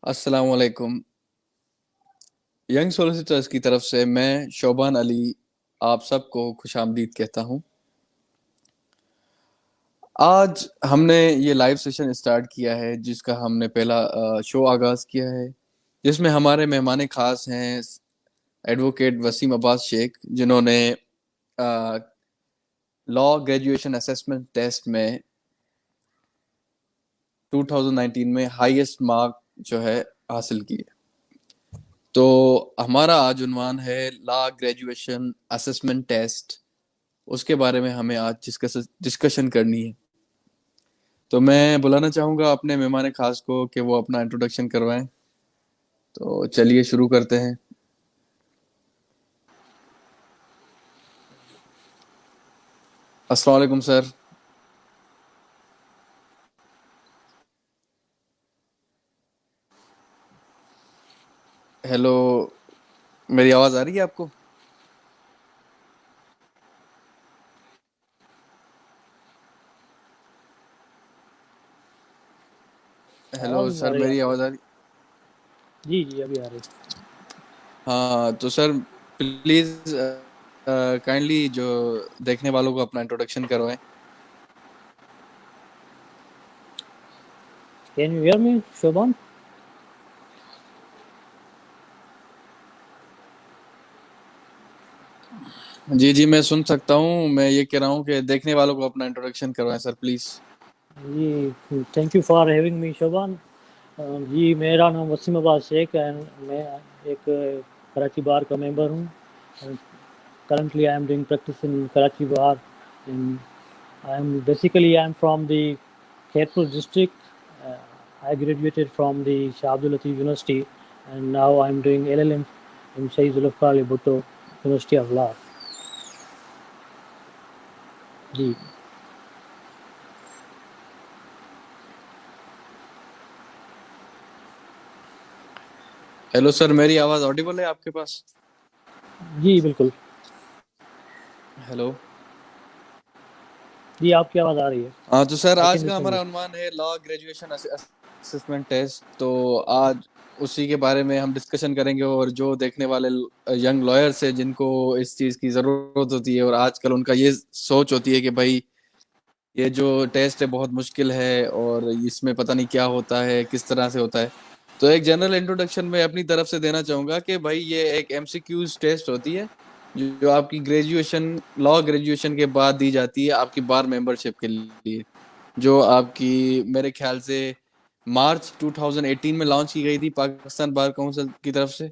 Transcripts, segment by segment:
السلام علیکم. ینگ سولیسٹرز کی طرف سے میں شوبان علی آپ سب کو خوش آمدید کہتا ہوں. آج ہم نے یہ لائیو سیشن اسٹارٹ کیا ہے جس کا ہم نے پہلا شو آغاز کیا ہے، جس میں ہمارے مہمان خاص ہیں ایڈوکیٹ وسیم عباس شیخ، جنہوں نے لا گریجویشن اسسمنٹ ٹیسٹ میں 2019 میں ہائیسٹ مارک جو ہے حاصل کیے. تو ہمارا آج عنوان ہے لا گریجویشن اسسمنٹ ٹیسٹ، اس کے بارے میں ہمیں آج ڈسکشن کرنی ہے. تو میں بلانا چاہوں گا اپنے مہمان خاص کو کہ وہ اپنا انٹروڈکشن کروائیں. تو چلیے شروع کرتے ہیں. السلام علیکم سر. ہیلو، میری آواز آ رہی ہے آپ کو؟ ہیلو آواز آ سر، رہی ہے میری آپ کو؟ آواز آ رہی؟ جی ابھی آ رہی. ہاں تو سر پلیز کائنڈلی جو دیکھنے والوں کو اپنا انٹروڈکشن کروائیں. Can you hear me Shoban? جی میں سن سکتا ہوں. میں یہ کہہ رہا ہوں کہ دیکھنے والوں کو اپنا انٹروڈکشن کروائیں سر پلیز. جی thank you for having me Shoban. جی میرا نام وسیم عباس شیخ ہے. میں ایک کراچی بار کا ممبر ہوں. Currently I am doing practice in Karachi bar. I am from the Khairpur district. I graduated from the Shah Abdul Latif University and now I am doing LLM in Shaheed Zulfikar Ali Bhutto University of Law. جی hello sir, میری آواز audible ہے آپ کے پاس؟ جی بالکل. Hello. جی آپ کی آواز آ رہی ہے. ہاں تو سر I آج can کا listen you. ہمارا عنوان ہے لا گریجویشن اسسمنٹ ٹیسٹ. تو آج اسی کے بارے میں ہم ڈسکشن کریں گے، اور جو دیکھنے والے ینگ لائرس ہیں جن کو اس چیز کی ضرورت ہوتی ہے اور آج کل ان کا یہ سوچ ہوتی ہے کہ بھائی یہ جو ٹیسٹ ہے بہت مشکل ہے اور اس میں پتہ نہیں کیا ہوتا ہے، کس طرح سے ہوتا ہے. تو ایک جنرل انٹروڈکشن میں اپنی طرف سے دینا چاہوں گا کہ بھائی یہ ایک ایم سی کیوز ٹیسٹ ہوتی ہے جو آپ کی لا گریجویشن کے بعد دی جاتی ہے آپ کی بار ممبرشپ کے لیے، جو آپ کی میرے خیال سے مارچ 2018 میں لانچ کی گئی تھی پاکستان بار کونسل کی طرف سے.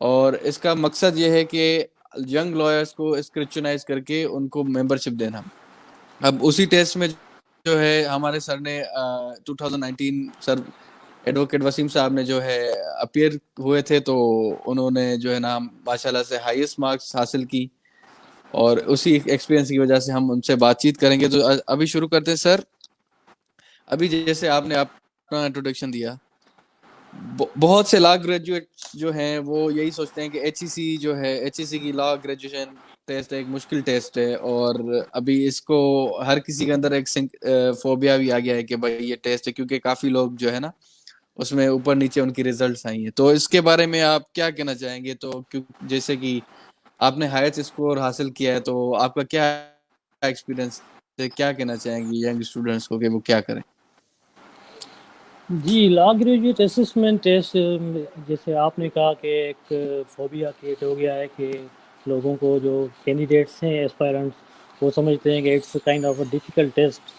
اور اس کا مقصد یہ ہے کہ ینگ لائرس کو اسکریچنائز کر کے ان کو ممبرشپ دینا. اب اسی ٹیسٹ میں جو ہے ہمارے سر نے 2019 سر ایڈوکیٹ وسیم صاحب نے جو ہے اپیئر ہوئے تھے، تو انہوں نے جو ہے نا ماشاءاللہ سے ہائیسٹ مارکس حاصل کی، اور اسی ایکسپیرینس کی وجہ سے ہم ان سے بات چیت کریں گے. تو ابھی شروع کرتے ہیں سر. ابھی جیسے آپ نے اپنا انٹروڈکشن دیا، بہت سے لا گریجویٹ جو ہیں وہ یہی سوچتے ہیں کہ ایچ ای سی جو ہے، ایچ ای سی کی لا گریجویشن ٹیسٹ ایک مشکل ٹیسٹ ہے، اور ابھی اس کو ہر کسی کے اندر ایک فوبیا بھی آ گیا ہے کہ بھائی یہ ٹیسٹ ہے، کیونکہ کافی لوگ جو ہے نا اس میں اوپر نیچے ان کی ریزلٹس آئی ہیں. تو اس کے بارے میں آپ کیا کہنا چاہیں گے؟ تو جیسے کہ آپ نے ہائیسٹ اسکور حاصل کیا ہے، تو آپ کا کیا ایکسپیرینس ہے؟ کیا کہنا چاہیں گے ینگ اسٹوڈنٹس کو کہ وہ کیا کریں؟ جی لا گریجویٹ اسسمنٹ ٹیسٹ جیسے آپ نے کہا کہ ایک فوبیا کریٹ ہو گیا ہے کہ لوگوں کو جو کینڈیڈیٹس ہیں ایسپائرنٹس وہ سمجھتے ہیں کہ it's kind of a difficult test.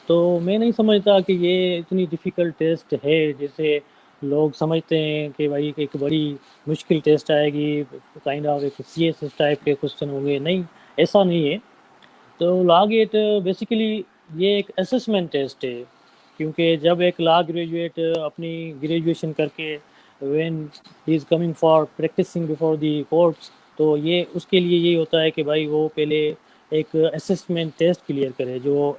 تو میں نہیں سمجھتا کہ یہ اتنی ڈیفیکلٹ ٹیسٹ ہے جیسے لوگ سمجھتے ہیں کہ بھائی ایک بڑی مشکل ٹیسٹ آئے گی، کائنڈ آف ایک سی ایس ایس ٹائپ کے کوشچن ہوں گے. نہیں، ایسا نہیں ہے. تو لا گیٹ بیسیکلی یہ ایک اسسمنٹ ٹیسٹ ہے، کیونکہ جب ایک لا گریجویٹ اپنی گریجویشن کر کے when he is coming for practising before the courts, تو یہ اس کے لیے یہی ہوتا ہے کہ بھائی وہ پہلے ایک اسسمنٹ ٹیسٹ کلیئر کرے، جو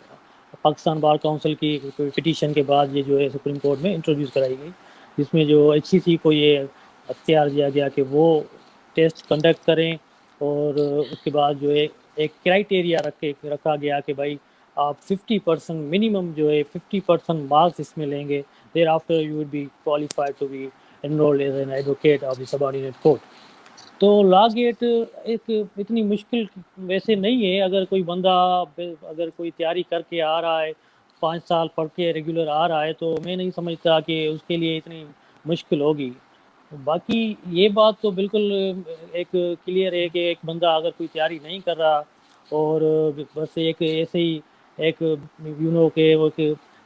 پاکستان بار کونسل کی پٹیشن کے بعد یہ جو ہے سپریم کورٹ میں انٹروڈیوس کرائی گئی، جس میں جو ایچ سی سی کو یہ اختیار دیا گیا کہ وہ ٹیسٹ کنڈکٹ کریں. اور اس کے بعد جو ہے ایک کرائٹیریا رکھا گیا کہ بھائی آپ 50% منیمم جو ہے 50% مارکس اس میں لیں گے، there after you will be qualified to be enrolled as an advocate of the subordinate court. تو لا گیٹ ایک اتنی مشکل ویسے نہیں ہے. اگر کوئی بندہ اگر کوئی تیاری کر کے آ رہا ہے، 5 سال پڑھ کے ریگولر آ رہا ہے، تو میں نہیں سمجھتا کہ اس کے لیے اتنی مشکل ہوگی. باقی یہ بات تو بالکل ایک کلیئر ہے کہ ایک بندہ اگر کوئی تیاری نہیں کر رہا اور بس ایک ایسے ہی ایک کہ وہ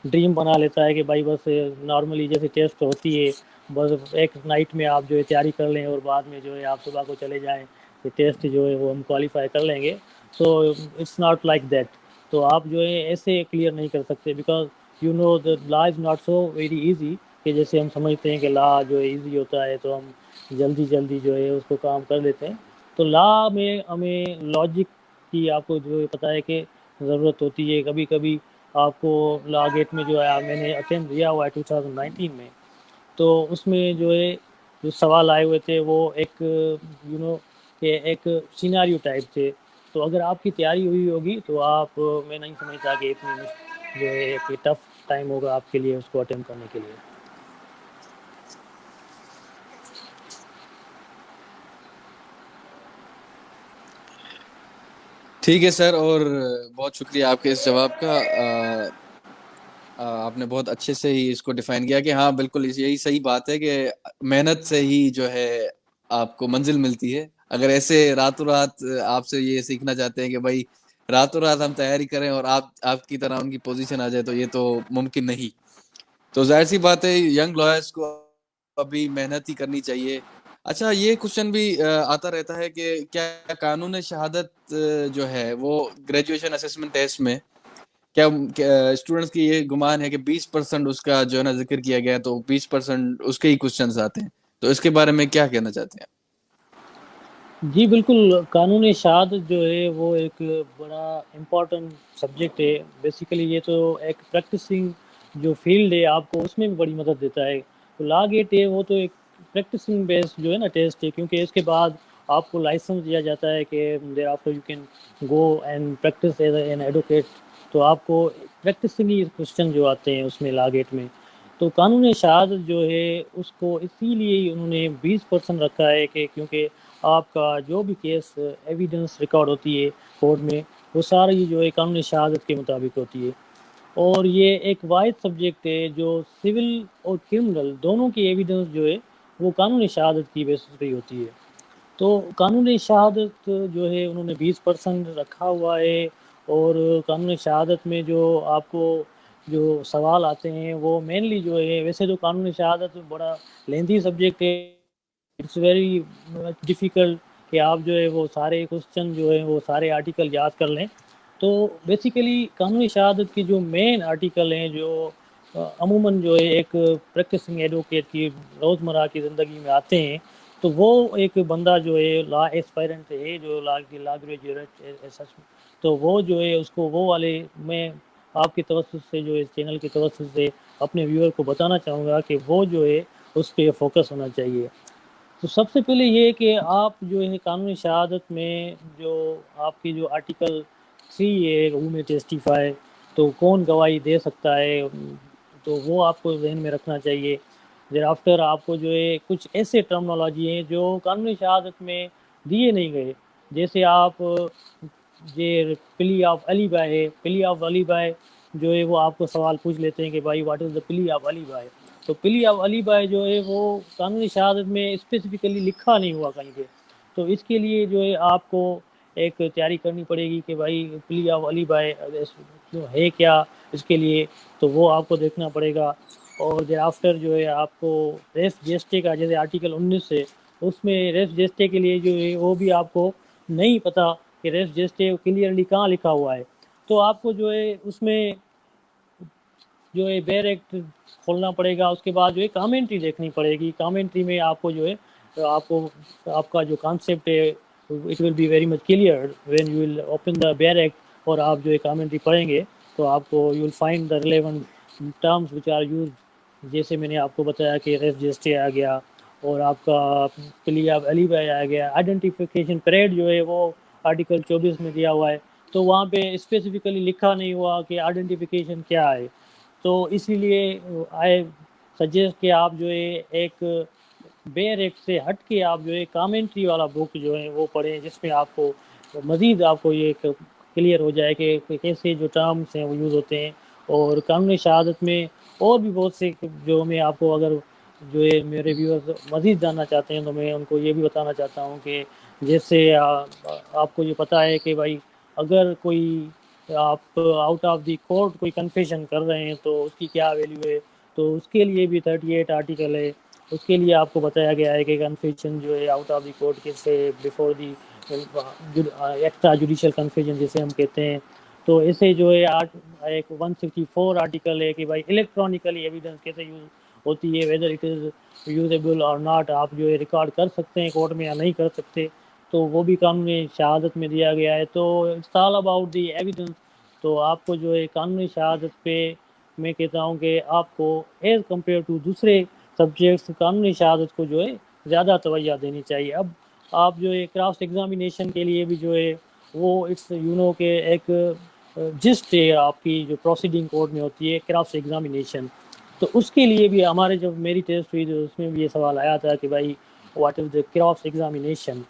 ڈریم بنا لیتا ہے کہ بھائی بس نارملی جیسے ٹیسٹ ہوتی ہے، بس ایک نائٹ میں آپ جو ہے تیاری کر لیں اور بعد میں جو ہے آپ صبح کو چلے جائیں کہ ٹیسٹ جو ہے وہ ہم کوالیفائی کر لیں گے. So it's not like that. تو آپ جو ہے ایسے کلیئر نہیں کر سکتے، because you know the law is not so very easy, کہ جیسے ہم سمجھتے ہیں کہ لا جو ہے ایزی ہوتا ہے تو ہم جلدی جو ہے اس کو کام کر لیتے ہیں. تو لا میں ہمیں لاجک کی آپ کو جو ہے پتہ ہے کہ ضرورت ہوتی ہے. کبھی کبھی آپ کو لا گیٹ میں جو ہے میں نے اٹینڈ دیا ہوا ہے 2019 میں، تو اس میں جو ہے جو سوال آئے ہوئے تھے وہ ایک کہ ایک سیناریو ٹائپ تھے. تو اگر آپ کی تیاری ہوئی ہوگی تو آپ میں نہیں سمجھتا کہ اتنی جو ہے ایک ٹف ٹائم ہوگا آپ کے لیے اس کو اٹیمپٹ کرنے کے لیے. ٹھیک ہے سر، اور بہت شکریہ آپ کے اس جواب کا. آپ نے بہت اچھے سے ہی اس کو ڈیفائن کیا کہ ہاں بالکل یہی صحیح بات ہے کہ محنت سے ہی جو ہے آپ کو منزل ملتی ہے. اگر ایسے راتوں رات آپ سے یہ سیکھنا چاہتے ہیں کہ بھائی راتوں رات ہم تیاری کریں اور آپ کی طرح ان کی پوزیشن آ جائے، تو یہ تو ممکن نہیں. تو ظاہر سی بات ہے ینگ لائرس کو ابھی محنت ہی کرنی چاہیے. اچھا، یہ کوشچن بھی آتا رہتا ہے کہ کیا قانون شہادت جو ہے وہ گریجویشن اسسمنٹ ٹیسٹ میں کیا اسٹوڈنٹس کی یہ گمان ہے کہ 20% اس کا جو ہے نا ذکر کیا گیا، تو 20% اس کے ہی کوشچنز آتے ہیں. تو اس کے بارے میں کیا کہنا چاہتے ہیں؟ جی بالکل، قانون شہادت جو ہے وہ ایک بڑا امپورٹنٹ سبجیکٹ ہے. بیسیکلی یہ تو ایک پریکٹسنگ جو فیلڈ ہے آپ کو اس میں بھی بڑی مدد دیتا ہے. تو لا گیٹ ہے وہ تو ایک پریکٹسنگ بیس جو ہے نا ٹیسٹ ہے، کیونکہ اس کے بعد آپ کو لائسنس دیا جاتا ہے کہ دیر after you can go and practice as an advocate. تو آپ کو پریکٹسنگ ہی کوشچن جو آتے ہیں اس میں لا گیٹ میں. تو قانون شہادت جو ہے اس کو اسی لیے انہوں نے 20% رکھا ہے کہ کیونکہ آپ کا جو بھی کیس ایویڈنس ریکارڈ ہوتی ہے کورٹ میں، وہ ساری جو ہے قانون شہادت کے مطابق ہوتی ہے. اور یہ ایک واحد سبجیکٹ ہے جو سول اور کرمنل دونوں کی ایویڈنس جو ہے وہ قانون شہادت کی بیسس پہ ہوتی ہے. تو قانون شہادت جو ہے انہوں نے 20% رکھا ہوا ہے. اور قانون شہادت میں جو آپ کو جو سوال آتے ہیں وہ مینلی جو ہے، ویسے تو قانون شہادت بڑا لیندی سبجیکٹ ہے، اٹس ویری ڈیفیکلٹ کہ آپ جو ہے وہ سارے کوشچن جو ہے وہ سارے آرٹیکل یاد کر لیں. تو بیسیکلی قانون شہادت کی جو مین آرٹیکل ہیں جو عموماً جو ہے ایک پریکٹسنگ ایڈوکیٹ کی روزمرہ کی زندگی میں آتے ہیں، تو وہ ایک بندہ جو ہے لا ایسپائرنٹ ہے جو لا گریجویٹ تو وہ جو ہے اس کو وہ والے میں آپ کی توسط سے جو اس چینل کی توسط سے اپنے ویور کو بتانا چاہوں گا کہ وہ جو ہے اس پہ فوکس ہونا چاہیے. تو سب سے پہلے یہ کہ آپ جو ہے قانون شہادت میں جو آپ کی جو آرٹیکل 3 ہے ہو میں ٹیسٹیفائی، تو کون گواہی دے سکتا ہے، تو وہ آپ کو ذہن میں رکھنا چاہیے. دیر آفٹر آپ کو جو ہے کچھ ایسے ٹرمنالوجی ہیں جو قانون شہادت میں دیے نہیں گئے، جیسے آپ یہ پلی آف علی بھائی ہے، پلی آف علی بھائی جو ہے وہ آپ کو سوال پوچھ لیتے ہیں کہ بھائی واٹ از دا پلی آف علی بھائی. تو پلی آف علی بھائی جو ہے وہ قانونی شہادت میں اسپیسیفکلی لکھا نہیں ہوا کہیں پہ. تو اس کے لیے جو ہے آپ کو ایک تیاری کرنی پڑے گی کہ بھائی پلی آف علی بھائی ہے کیا اس کے لیے، تو وہ آپ کو دیکھنا پڑے گا. اور دیر آفٹر جو ہے آپ کو ریس جیسٹے کا جیسے آرٹیکل 19 ہے، اس میں ریس جیسٹے کے لیے جو ہے وہ بھی آپ کو نہیں پتہ کہ ریس جیسٹے کلیئرلی کہاں لکھا ہوا ہے. تو آپ کو جو ہے اس میں جو ہے بیر ایکٹ کھولنا پڑے گا. اس کے بعد جو ہے کامنٹری دیکھنی پڑے گی. کامنٹری میں آپ کو جو ہے آپ کا جو کانسیپٹ ہے it will be very much clear when you will open the bare act. اور آپ جو ہے کامنٹری پڑھیں گے تو آپ کو you will find the relevant terms which are use. جیسے میں نے آپ کو بتایا کہ ریس جیسٹے آ گیا، اور آپ کا پلی آف علی بھائی آ گیا. آئیڈینٹیفیکیشن پریڈ جو ہے وہ آرٹیکل 24 میں دیا ہوا ہے. تو وہاں پہ اسپیسیفکلی لکھا نہیں ہوا کہ آئیڈینٹیفیکیشن کیا ہے. تو اسی لیے آئی سجیسٹ کہ آپ جو ہے ایک بیر ایکٹ سے ہٹ کے آپ جو ہے کامنٹری والا بک جو ہے وہ پڑھیں، جس میں آپ کو مزید آپ کو یہ کلیئر ہو جائے کہ کیسے جو ٹرمس ہیں وہ یوز ہوتے ہیں. اور قانون شہادت میں اور بھی بہت سے جو میں آپ کو اگر جو ہے میرے ویورز مزید جاننا چاہتے ہیں تو میں ان کو یہ بھی بتانا چاہتا ہوں کہ جیسے آپ کو یہ پتہ ہے کہ بھائی اگر کوئی آپ آؤٹ آف دی کورٹ کوئی کنفیشن کر رہے ہیں تو اس کی کیا ویلیو ہے. تو اس کے لیے بھی 38 آرٹیکل ہے. اس کے لیے آپ کو بتایا گیا ہے کہ کنفیشن جو ہے آؤٹ آف دی کورٹ کیسے before the extra judicial confession جیسے ہم کہتے ہیں. تو ایسے جو ہے ایک 164 آرٹیکل ہے کہ بھائی الیکٹرانکلی ایویڈنس کیسے یوز ہوتی ہے، ویدر اٹ از یوزیبل اور ناٹ. آپ جو ہے ریکارڈ کر سکتے ہیں کورٹ میں یا نہیں کر سکتے، تو وہ بھی قانون شہادت میں دیا گیا ہے. تو it's all about the evidence. تو آپ کو جو ہے قانونی شہادت پہ میں کہتا ہوں کہ آپ کو ایز کمپیئر ٹو دوسرے سبجیکٹس قانونی شہادت کو جو ہے زیادہ توجہ دینی چاہیے. اب آپ جو ہے کراس ایگزامینیشن کے لیے بھی جو ہے وہ اٹس کہ ایک جسٹ ہے آپ کی جو پروسیڈنگ کورٹ میں ہوتی ہے کراس ایگزامینیشن. تو اس کے لیے بھی ہمارے جب میری ٹیسٹ ہوئی تو اس میں بھی یہ سوال آیا تھا کہ بھائی what is the cross examination.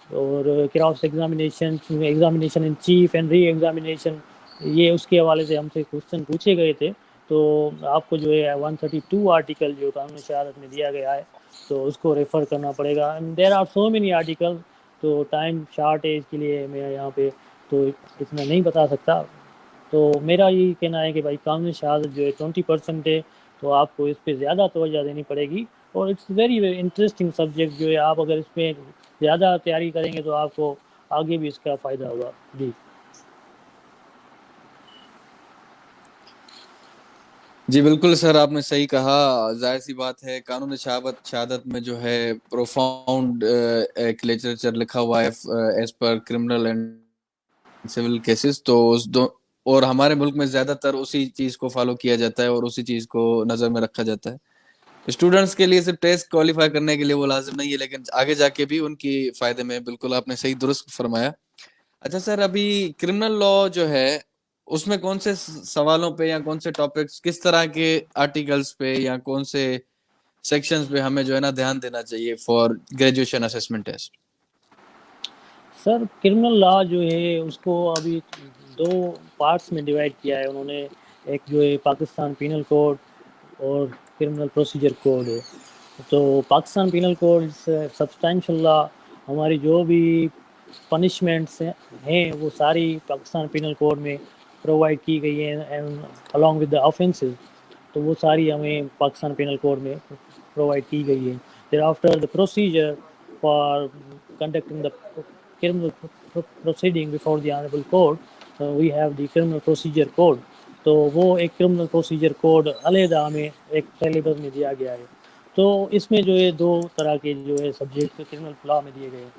اور cross examination in chief and re examination, یہ اس کے حوالے سے ہم سے کوشچن پوچھے گئے تھے. تو آپ کو جو ہے 132 آرٹیکل جو قانون شہادت میں دیا گیا ہے تو اس کو ریفر کرنا پڑے گا. There are so many article. تو ٹائم شارٹ ہے اس کے لیے میں یہاں پہ تو اتنا نہیں بتا سکتا. تو میرا یہی کہنا ہے کہ بھائی قانونی شہادت جو ہے 20% ہے، تو آپ کو اس پہ زیادہ توجہ دینی پڑے گی. اور it's very very interesting subject جو ہے، آپ اگر اس میں زیادہ تیاری کریں گے تو آپ کو آگے بھی اس کا فائدہ ہوگا. جی جی بالکل سر، آپ نے صحیح کہا. ظاہر سی بات ہے قانون شہادت میں جو ہے پروفاؤنڈ ایک لٹریچر لکھا ہوا ہے as per criminal and civil cases. تو اور ہمارے ملک میں زیادہ تر اسی چیز کو فالو کیا جاتا ہے اور اسی چیز کو نظر میں رکھا جاتا ہے. اسٹوڈنٹس کے لیے صرف ٹیسٹ کوالیفائی کرنے کے لیے وہ لازم نہیں ہے، لیکن آگے جا کے بھی ان کی فائدے میں. بالکل آپ نے صحیح درست فرمایا. اچھا سر، ابھی کرمنل لا جو ہے اس میں کون سے سوالوں پہ یا کون سے ٹاپکس، کس طرح کے آرٹیکلز پہ یا کون سے سیکشنز پہ ہمیں جو ہے نا دھیان دینا چاہیے for graduation assessment test? Sir criminal law جو ہے اس کو ابھی 2 پارٹس میں ڈیوائڈ کیا ہے انہوں نے. ایک جو ہے پاکستان پینل کوڈ اور کرمنل پروسیجر کوڈ ہے. تو پاکستان پینل کوڈ سبسٹینشیل لا. ہماری جو بھی پنشمنٹس ہیں وہ ساری پاکستان پینل کوڈ میں پرووائڈ کی گئی ہیں along with the offenses. تو وہ ساری ہمیں پاکستان پینل کوڈ میں پرووائڈ کی گئی ہے. Thereafter the procedure for conducting the criminal proceeding before the honorable court, we have the criminal procedure code. تو وہ ایک کرمنل پروسیجر کوڈ علیحدہ ہمیں ایک سیلیبس میں دیا گیا ہے. تو اس میں جو ہے 2 طرح کے جو ہے سبجیکٹ کرمنل لا میں دیے گئے ہیں.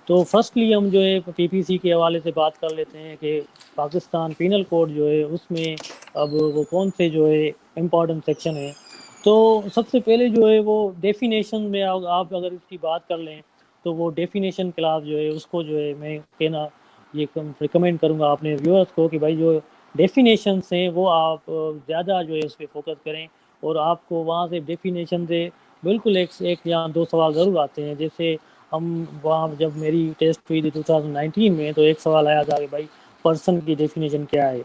تو فرسٹلی ہم جو ہے پی پی سی کے حوالے سے بات کر لیتے ہیں کہ پاکستان پینل کوڈ جو ہے اس میں اب وہ کون سے جو ہے امپورٹنٹ سیکشن ہے. تو سب سے پہلے جو ہے وہ ڈیفینیشن میں آپ اگر اس کی بات کر لیں تو وہ ڈیفینیشن کلاس جو ہے اس کو جو ہے میں کہنا یہ ریکمینڈ کروں گا اپنے ویورس کو کہ بھائی جو ڈیفینیشنس ہیں وہ آپ زیادہ جو ہے اس پہ فوکس کریں. اور آپ کو وہاں سے ڈیفینیشن سے بالکل ایک یا 2 سوال ضرور آتے ہیں. جیسے ہم وہاں جب میری ٹیسٹ ہوئی تھی 2019 میں تو ایک سوال آیا تھا کہ بھائی پرسن کی ڈیفینیشن کیا ہے.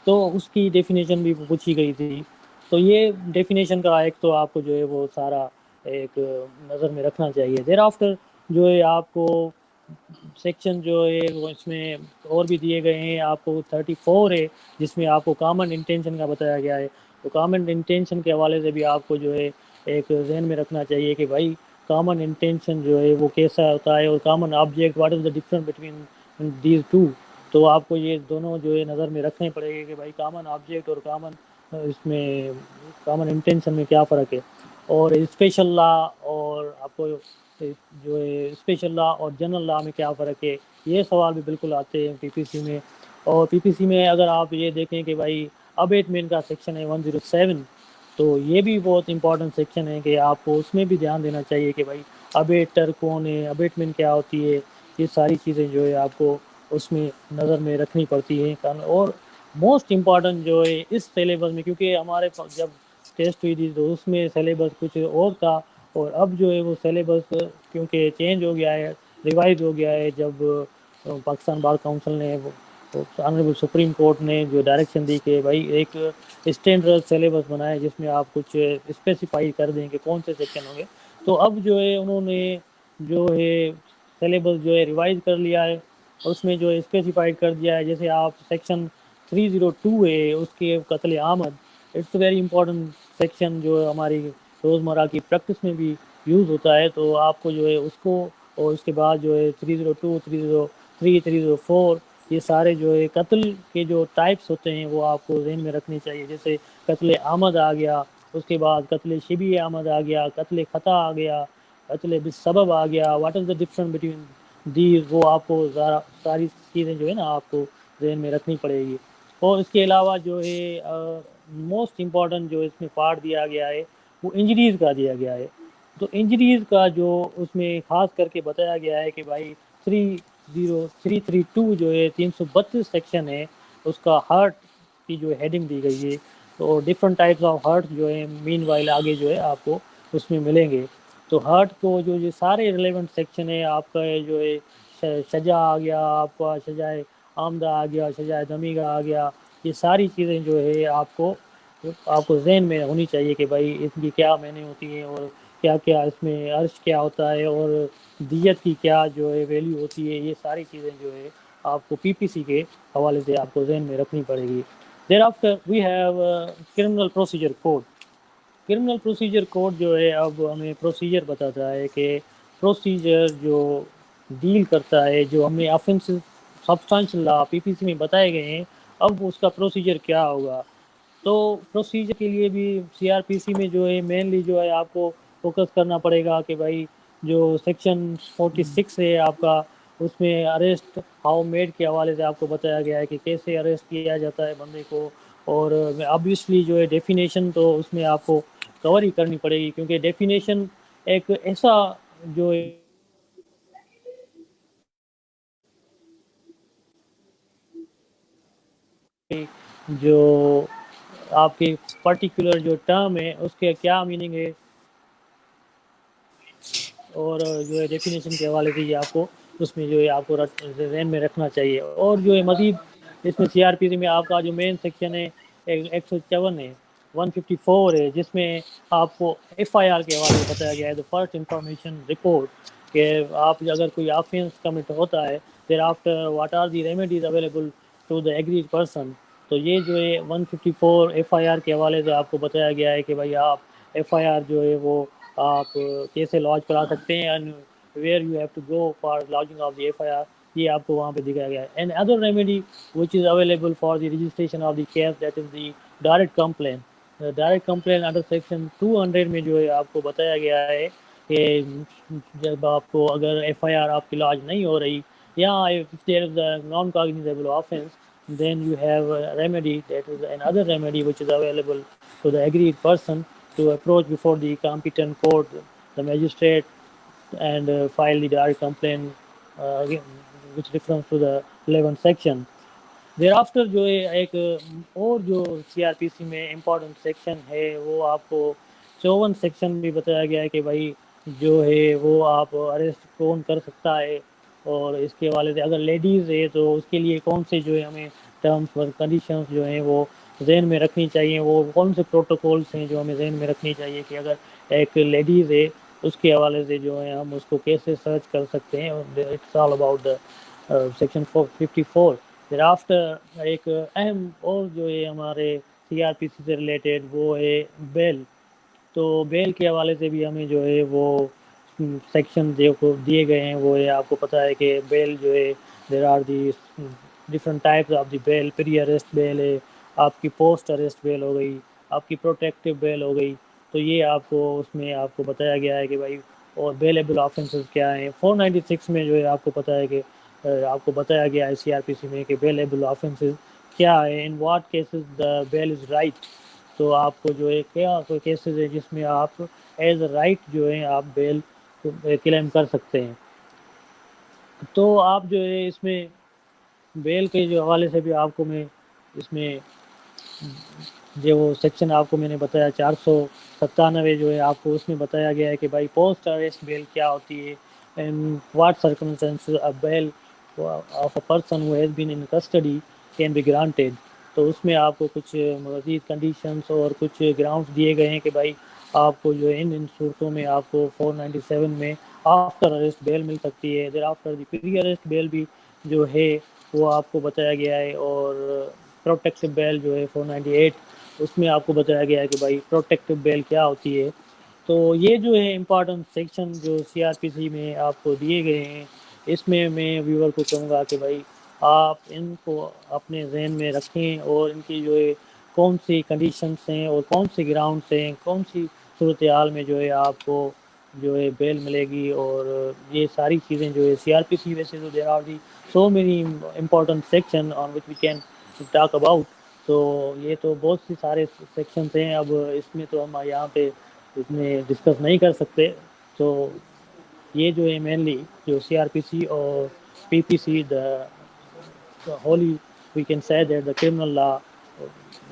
تو اس کی ڈیفینیشن بھی پوچھی گئی تھی. تو یہ ڈیفینیشن کا ایک تو آپ کو جو ہے وہ سارا ایک نظر میں رکھنا چاہیے. دیر آفٹر جو ہے آپ کو سیکشن جو ہے وہ اس میں اور بھی دیے گئے ہیں. آپ کو 34 ہے جس میں آپ کو کامن انٹینشن کا بتایا گیا ہے. تو کامن انٹینشن کے حوالے سے بھی آپ کو جو ہے ایک ذہن میں رکھنا چاہیے کہ بھائی کامن انٹینشن جو ہے وہ کیسا ہوتا ہے اور common object what is the difference between these 2. تو آپ کو یہ دونوں جو ہے نظر میں رکھنے پڑے گے کہ بھائی کامن آبجیکٹ اور کامن اس میں کامن انٹینشن میں کیا فرق ہے. اور اسپیشل لا اور آپ کو جو ہے اسپیشل لا اور جنرل لا میں کیا فرق ہے، یہ سوال بھی بالکل آتے ہیں پی پی سی میں. اور پی پی سی میں اگر آپ یہ دیکھیں کہ بھائی ابیٹمنٹ کا سیکشن ہے 107، تو یہ بھی بہت امپورٹنٹ سیکشن ہے کہ آپ کو اس میں بھی دھیان دینا چاہیے کہ بھائی ابیٹر کون ہے، ابیٹمنٹ کیا ہوتی ہے. یہ ساری چیزیں جو ہے آپ کو اس میں نظر میں رکھنی پڑتی ہے. اور موسٹ امپارٹنٹ جو ہے اس سلیبس میں، کیونکہ ہمارے جب ٹیسٹ ہوئی تھی تو اس میں سلیبس کچھ اور تھا، اور اب جو ہے وہ سلیبس کیونکہ چینج ہو گیا ہے، ریوائز ہو گیا ہے. جب پاکستان بار کونسل نے آنریبل سپریم کورٹ نے جو ڈائریکشن دی کہ بھائی ایک اسٹینڈرڈ سلیبس بنائے جس میں آپ کچھ اسپیسیفائی کر دیں کہ کون سے سیکشن ہوں گے، تو اب جو ہے انہوں نے جو ہے سلیبس جو ہے ریوائز کر لیا ہے. اس میں جو اسپیسیفائڈ کر دیا ہے، جیسے آپ سیکشن 302 ہے اس کے قتل آمد، اٹس ویری امپورٹنٹ سیکشن جو ہماری روزمرہ کی پریکٹس میں بھی یوز ہوتا ہے. تو آپ کو جو ہے اس کو، اور اس کے بعد جو ہے 302 303 304 یہ سارے جو ہے قتل کے جو ٹائپس ہوتے ہیں وہ آپ کو ذہن میں رکھنے چاہیے. جیسے قتل آمد آ گیا، اس کے بعد قتل شبی آمد آ گیا، قتل خطا آ گیا، قتل بالسبب آ گیا. What is the difference between these, وہ آپ کو ساری چیزیں جو ہے نا آپ کو ذہن میں رکھنی پڑے گی. اور اس کے علاوہ جو ہے موسٹ امپورٹنٹ جو اس میں پارٹ دیا گیا ہے وہ انجریز کا دیا گیا ہے. تو انجریز کا جو اس میں خاص کر کے بتایا گیا ہے کہ بھائی 30332 جو ہے 332 سیکشن ہے، اس کا ہارٹ کی جو ہیڈنگ دی گئی ہے. تو ڈفرنٹ ٹائپس آف ہارٹ جو ہے مین وائل آگے جو ہے آپ کو اس میں ملیں گے. تو ہارٹ کو جو یہ سارے ریلیونٹ سیکشن ہے، آپ کا جو ہے سجا آ گیا، آپ کا سجائے آمدہ آ گیا، سجائے دمیگا آ گیا، یہ ساری چیزیں جو ہے آپ کو ذہن میں ہونی چاہیے کہ بھائی اس کی کیا معنی ہوتی ہیں، اور کیا کیا اس میں عرش کیا ہوتا ہے، اور دیت کی کیا جو ہے ویلیو ہوتی ہے. یہ ساری چیزیں جو ہے آپ کو پی پی سی کے حوالے سے آپ کو ذہن میں رکھنی پڑے گی. There after we have criminal procedure code. Criminal procedure code جو ہے اب ہمیں پروسیجر بتاتا ہے کہ پروسیجر جو ڈیل کرتا ہے، جو ہم نے آفینس سبسٹانشل لا پی پی سی میں بتائے گئے ہیں، اب اس کا پروسیجر کیا ہوگا. تو پروسیجر کے لیے بھی سی آر پی سی میں جو ہے مینلی جو ہے آپ کو فوکس کرنا پڑے گا کہ بھائی جو سیکشن 46 ہے آپ کا، اس میں اریسٹ ہاؤ میڈ کے حوالے سے آپ کو بتایا گیا ہے کہ کیسے اریسٹ کیا جاتا ہے بندے کو. اور آبویسلی جو ہے ڈیفینیشن تو اس میں آپ کو کور ہی کرنی پڑے گی، کیونکہ ڈیفینیشن ایک ایسا جو جو آپ کے پرٹیکولر جو ٹرم ہے اس کے کیا میننگ ہے، اور جو ہے ڈیفینیشن کے حوالے سے یہ آپ کو اس میں جو ہے آپ کو ذہن میں رکھنا چاہیے. اور جو ہے مزید اس میں سی آر پی سی میں آپ کا جو مین سیکشن ہے 154 ہے، 154 ہے، جس میں آپ کو ایف آئی آر کے حوالے سے بتایا گیا ہے دا فرسٹ انفارمیشن رپورٹ، کہ آپ اگر کوئی آفینس کمٹ ہوتا ہے there after what are the remedies available to the aggrieved person. تو یہ جو ہے 154 ایف آئی آر کے حوالے سے آپ کو بتایا گیا ہے کہ بھائی آپ ایف آئی آر جو ہے وہ آپ کیسے لانچ کرا سکتے ہیں، and where you have to go for launching of the F I R, یہ آپ کو وہاں پہ دکھایا گیا ہے. And other remedy which is available for the registration of the case, that is the direct complain. Direct complain under section 200 میں جو ہے آپ کو بتایا گیا ہے کہ جب آپ کو اگر ایف آئی آر آپ کی لانچ نہیں ہو رہی، یا if there is a non-cognizable offense, then you have a remedy, that is another remedy which is available to the aggrieved person to approach before the competent court, the magistrate, and file the direct complaint, which refers to the 11th section. Thereafter جو ہے ایک اور جو سی R P سی میں important section ہے وہ آپ کو 54 سیکشن بھی بتایا گیا ہے کہ بھائی جو ہے وہ آپ اریسٹ کون کر سکتا ہے، اور اس کے حوالے سے اگر لیڈیز ہے تو اس کے لیے کون سے جو ہے ہمیں ٹرمس اور کنڈیشنز جو ہیں وہ ذہن میں رکھنی چاہیے، وہ کون سے پروٹوکولس ہیں جو ہمیں ذہن میں رکھنی چاہیے کہ اگر ایک لیڈیز ہے اس کے حوالے سے جو ہے ہم اس کو کیسے سرچ کر سکتے ہیں. It's all about the section 54. پھر آفٹر ایک اہم اور جو ہے ہمارے سی آر پی سی سے ریلیٹڈ وہ ہے بیل. تو بیل کے حوالے سے بھی ہمیں جو ہے وہ سیکشن جو دیے گئے ہیں وہ ہے آپ کو پتہ ہے کہ بیل جو ہے there are the different types of the bail. Pre arrest bail ہے، آپ کی پوسٹ اریسٹ بیل ہو گئی، آپ کی پروٹیکٹیو بیل ہو گئی. تو یہ آپ کو اس میں آپ کو بتایا گیا ہے کہ بھائی اور بیلیبل آفینسز کیا ہیں. 496 میں جو ہے آپ کو پتہ ہے کہ آپ کو بتایا گیا ہے سی آر پی سی میں کہ بیلیبل آفینسز کیا ہے، in what cases the bail is right. تو آپ کو جو ہے کیا کوئی کیسز ہے جس میں آپ ایز اے رائٹ جو ہے آپ بیل کلیم کر سکتے ہیں. تو آپ جو ہے اس میں بیل کے جو حوالے سے بھی آپ کو میں اس میں جو سیکشن آپ کو میں نے بتایا 497 جو ہے آپ کو اس میں بتایا گیا ہے کہ بھائی پوسٹ اریسٹ بیل کیا ہوتی ہے and what circumstances a bail of a person who has been in custody can be granted. تو اس میں آپ کو کچھ مزید کنڈیشنز اور کچھ گراؤنڈس دیے گئے ہیں کہ بھائی آپ کو جو ہے ان صورتوں میں آپ کو 497 میں آفٹر اریسٹ بیل مل سکتی ہے. There after the pre arrest بیل بھی جو ہے وہ آپ کو بتایا گیا ہے. اور پروٹیکٹیو بیل جو ہے 498 اس میں آپ کو بتایا گیا ہے کہ بھائی پروٹیکٹیو بیل کیا ہوتی ہے. تو یہ جو ہے امپارٹنٹ سیکشن جو سی آر پی سی میں آپ کو دیے گئے ہیں اس میں ویور کو کہوں گا کہ بھائی آپ ان کو اپنے ذہن میں رکھیں اور ان کی جو ہے کون سی کنڈیشنس ہیں اور کون سی گراؤنڈس ہیں کون سی صورتحال میں جو ہے آپ کو جو ہے بیل ملے گی. اور یہ ساری چیزیں جو ہے سی آر پی سی ویسے تو there are the so many important section on which we can talk about. تو یہ تو بہت سی سارے سیکشنس ہیں. اب اس میں تو ہم یہاں پہ اس میں ڈسکس نہیں کر سکتے. تو یہ جو ہے مینلی جو سی آر پی سی اور P P C the wholly we can say that the criminal law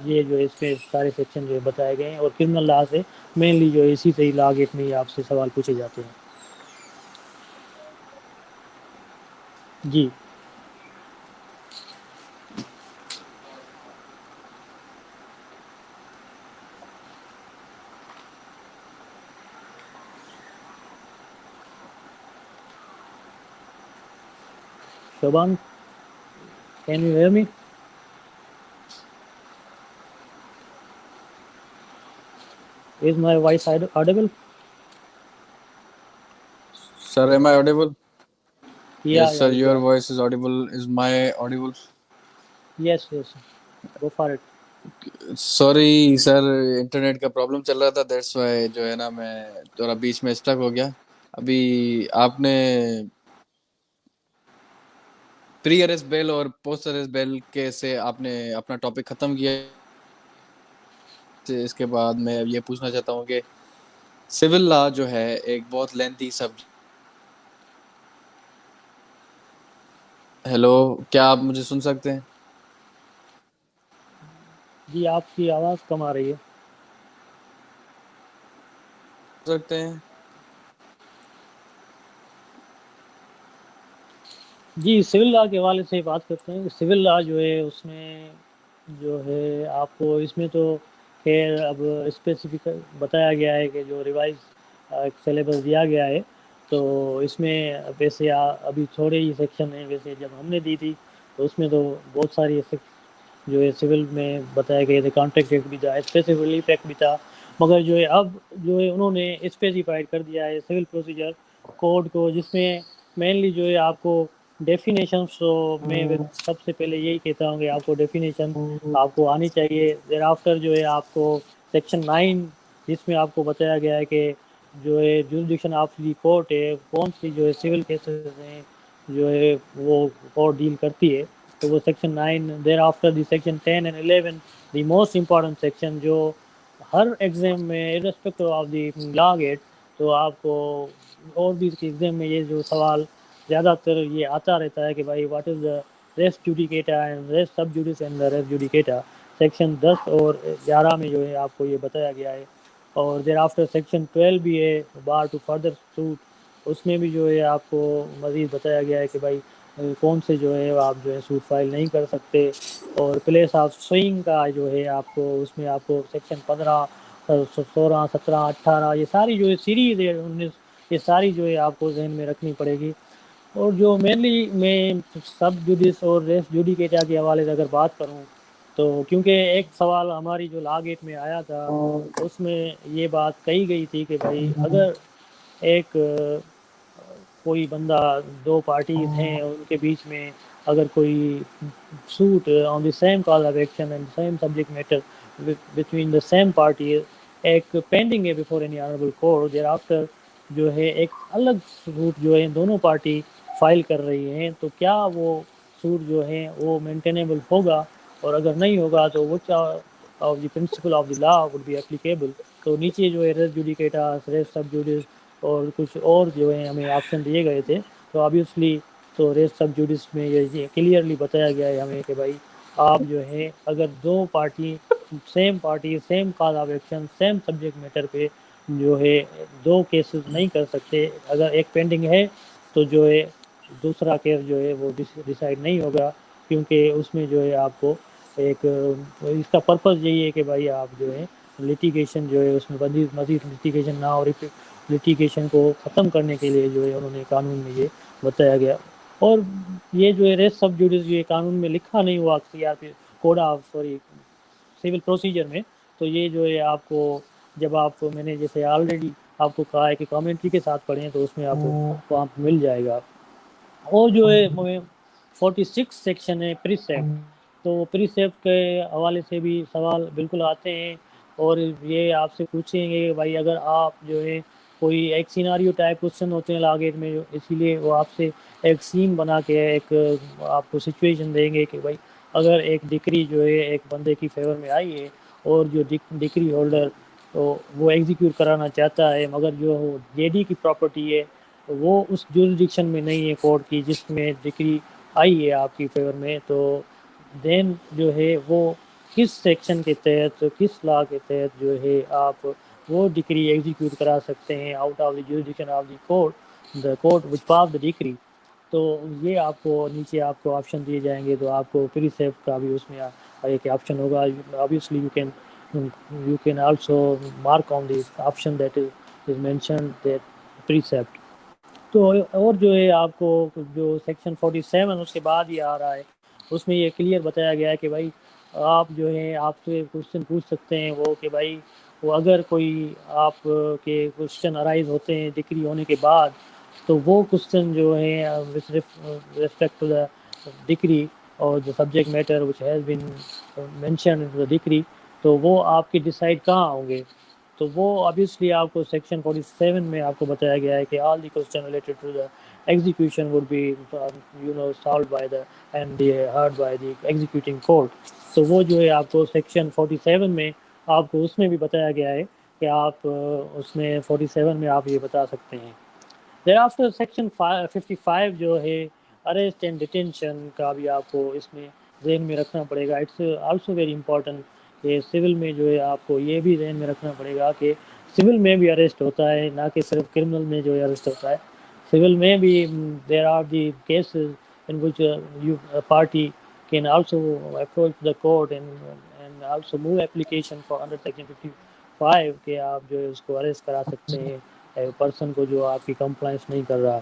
یہ جو ہے اس میں سارے سیکشن جو ہے بتائے گئے ہیں. اور کرمنل لا سے مینلی جو ہے اسی سے لا گیٹ میں آپ سے سوال پوچھے جاتے ہیں. جی Shoban can you hear me? Is my voice audible? Sir, am I audible? Yeah, Yes, yeah, sir, you your are. voice is audible. Is my audible? Yes, yes. Go for it. Sorry sir, internet کا problem چل رہا تھا، that's why جو ہے نا میں تھوڑا بیچ میں اسٹک ہو گیا. ابھی آپ نے پری اریسٹ بیل اور پوسٹ اریسٹ بیل کے سے آپ نے اپنا ٹاپک ختم کیا. اس کے بعد میں یہ پوچھنا چاہتا ہوں کہ سول لا جو ہے ایک بہت لینتھی سبجیکٹ. ہیلو، کیا آپ مجھے سن سکتے ہیں؟ جی آپ کی آواز کم آ رہی ہے. سکتے ہیں جی سول لا کے حوالے سے بات کرتے ہیں. سول لا جو ہے اس میں جو ہے آپ کو اس میں تو خیر اب اسپیسیفک بتایا گیا ہے کہ جو ریوائز ایک سلیبس دیا گیا ہے تو اس میں ویسے ابھی تھوڑے ہی سیکشن ہیں. ویسے جب ہم نے دی تھی تو اس میں تو بہت ساری جو ہے سول میں بتایا گئے تھے. کانٹریکٹ ایکٹ بھی تھا، اسپیسیفک ریلیف ایکٹ بھی تھا. مگر جو ہے اب جو ہے انہوں نے اسپیسیفائڈ کر دیا ہے سول پروسیجر کوڈ کو، جس میں مینلی جو ہے آپ کو ڈیفینیشنس میں سب سے پہلے یہی کہتا ہوں کہ آپ کو ڈیفینیشن آپ کو آنی چاہیے. دیر آفٹر جو ہے آپ کو سیکشن 9 جس میں آپ کو بتایا گیا ہے کہ جو ہے جوریڈکشن آف دی کورٹ ہے کون سی جو ہے سول کیسز ہیں جو ہے وہ کورٹ ڈیل کرتی ہے. تو وہ section 9. There after the section 10 and 11 the most important section جو ہر ایگزام میں irrespective of the law GAT تو آپ کو اور بھی ایگزام میں یہ جو سوال زیادہ تر یہ آتا رہتا ہے کہ بھائی what is the res judicata and res sub judice and the res judicata. Section 10 اور 11 میں جو ہے آپ کو یہ بتایا گیا ہے. اور دیر آفٹر سیکشن 12 بھی ہے بار ٹو فردر سوٹ. اس میں بھی جو ہے آپ کو مزید بتایا گیا ہے کہ بھائی کون سے جو ہے آپ جو ہے سوٹ فائل نہیں کر سکتے. اور پلیس آف سوئنگ کا جو ہے آپ کو اس میں آپ کو سیکشن 15 16 17 18 یہ ساری جو ہے سیریز ہے 19 یہ ساری جو ہے آپ کو ذہن میں رکھنی پڑے گی. اور جو مینلی میں سب جوڈس اور ریس جوڈیکیٹا کے حوالے سے اگر بات کروں تو کیونکہ ایک سوال ہماری جو لا گیٹ میں آیا تھا اس میں یہ بات کہی گئی تھی کہ بھائی اگر ایک کوئی بندہ دو پارٹیز ہیں اور ان کے بیچ میں اگر کوئی suit on the same cause of action and same subject matter between the same parties ایک پینڈنگ ہے before any honorable court. دیر آفٹر جو ہے ایک الگ سوٹ جو ہے دونوں پارٹی فائل کر رہی ہیں تو کیا وہ سوٹ جو ہے وہ مینٹینیبل ہوگا، اور اگر نہیں ہوگا تو which of the principle of the law would be applicable. تو نیچے جو ہے ریس جوڈیکیٹا ریس سب جوڈس اور کچھ اور جو ہے ہمیں آپشن دیے گئے تھے. تو obviously تو ریس سب جوڈس میں یہ کلیئرلی بتایا گیا ہے ہمیں کہ بھائی آپ جو ہے اگر دو party same cause of action same subject matter پہ جو ہے دو کیسز نہیں کر سکتے، اگر ایک پینڈنگ ہے تو جو ہے دوسرا کیس جو ہے وہ ڈیسائیڈ نہیں ہوگا، کیونکہ اس میں جو ہے آپ کو ایک اس کا پرپز یہی ہے کہ بھائی آپ جو ہے لٹیگیشن جو ہے اس میں مزید لٹیگیشن نہ اور لٹیگیشن کو ختم کرنے کے لیے جو ہے انہوں نے قانون میں یہ بتایا گیا۔ اور یہ جو ہے ریس سب جوڈس یہ قانون میں لکھا نہیں ہوا کوڈ آف سول پروسیجر میں، تو یہ جو ہے آپ کو جب آپ میں نے جیسے آلریڈی آپ کو کہا ہے کہ کامنٹری کے ساتھ پڑھیں تو اس میں آپ کو وہاں پہ مل جائے گا۔ اور جو ہے 46 سیکشن ہے پریسیپٹ، تو پریسیپٹ کے حوالے سے بھی سوال بالکل آتے ہیں، اور یہ آپ سے پوچھیں گے کہ بھائی اگر آپ جو ہے کوئی ایک سیناریو ٹائپ کوشچن ہوتے ہیں لاگیٹ میں، اسی لیے وہ آپ سے ایک سین بنا کے ایک آپ کو سچویشن دیں گے کہ بھائی اگر ایک ڈگری جو ہے ایک بندے کی فیور میں آئی ہے اور جو ڈگری ہولڈر تو وہ ایگزیکیوٹ کرانا چاہتا ہے، مگر جو جے ڈی کی پراپرٹی ہے وہ اس جورسڈکشن میں نہیں ہے کورٹ کی جس میں ڈگری آئی ہے آپ کی فیور میں، تو دین جو ہے وہ کس سیکشن کے تحت کس لا کے تحت جو ہے آپ وہ ڈگری ایگزیکیوٹ کرا سکتے ہیں out of the jurisdiction of the court which pass the degree. تو یہ آپ کو نیچے آپ کو آپشن دیے جائیں گے، تو آپ کو پریسیپٹ کا بھی اس میں ایک آپشن ہوگا۔ obviously you can also mark on the option that is mentioned that precept۔ تو اور جو ہے آپ کو جو سیکشن 47 اس کے بعد ہی آ رہا ہے، اس میں یہ کلیئر بتایا گیا ہے کہ بھائی آپ جو ہے آپ سے کوشچن پوچھ سکتے ہیں وہ کہ بھائی وہ اگر کوئی آپ کے کوشچن ارائز ہوتے ہیں ڈگری ہونے کے بعد، تو وہ کوشچن جو ہے with respect to the degree اور جو subject matter which has been mentioned in the degree، تو وہ آپ کے ڈیسائیڈ کہاں ہوں گے؟ تو وہ obviously آپ کو سیکشن 47 میں آپ کو بتایا گیا ہے کہ all the question related to the execution would be solved by the and heard by the executing court۔ تو وہ جو ہے آپ کو سیکشن 47 میں آپ کو اس میں بھی بتایا گیا ہے کہ آپ اس میں 47 میں آپ یہ بتا سکتے ہیں۔ thereafter سیکشن 55 جو ہے اریسٹ اینڈ ڈیٹینشن کا بھی آپ کو اس میں ذہن میں رکھنا پڑے گا۔ اٹس آلسو ویری امپورٹنٹ کہ سول میں جو ہے آپ کو یہ بھی ذہن میں رکھنا پڑے گا کہ سول میں بھی اریسٹ ہوتا ہے، نہ کہ صرف کرمنل میں جو ہے اریسٹ ہوتا ہے۔ سول میں بھی there are the cases in which party can also approach the court and also move application for under section 55 کہ آپ جو ہے اس کو اریسٹ کرا سکتے ہیں پرسن کو جو آپ کی کمپلائنس نہیں کر رہا۔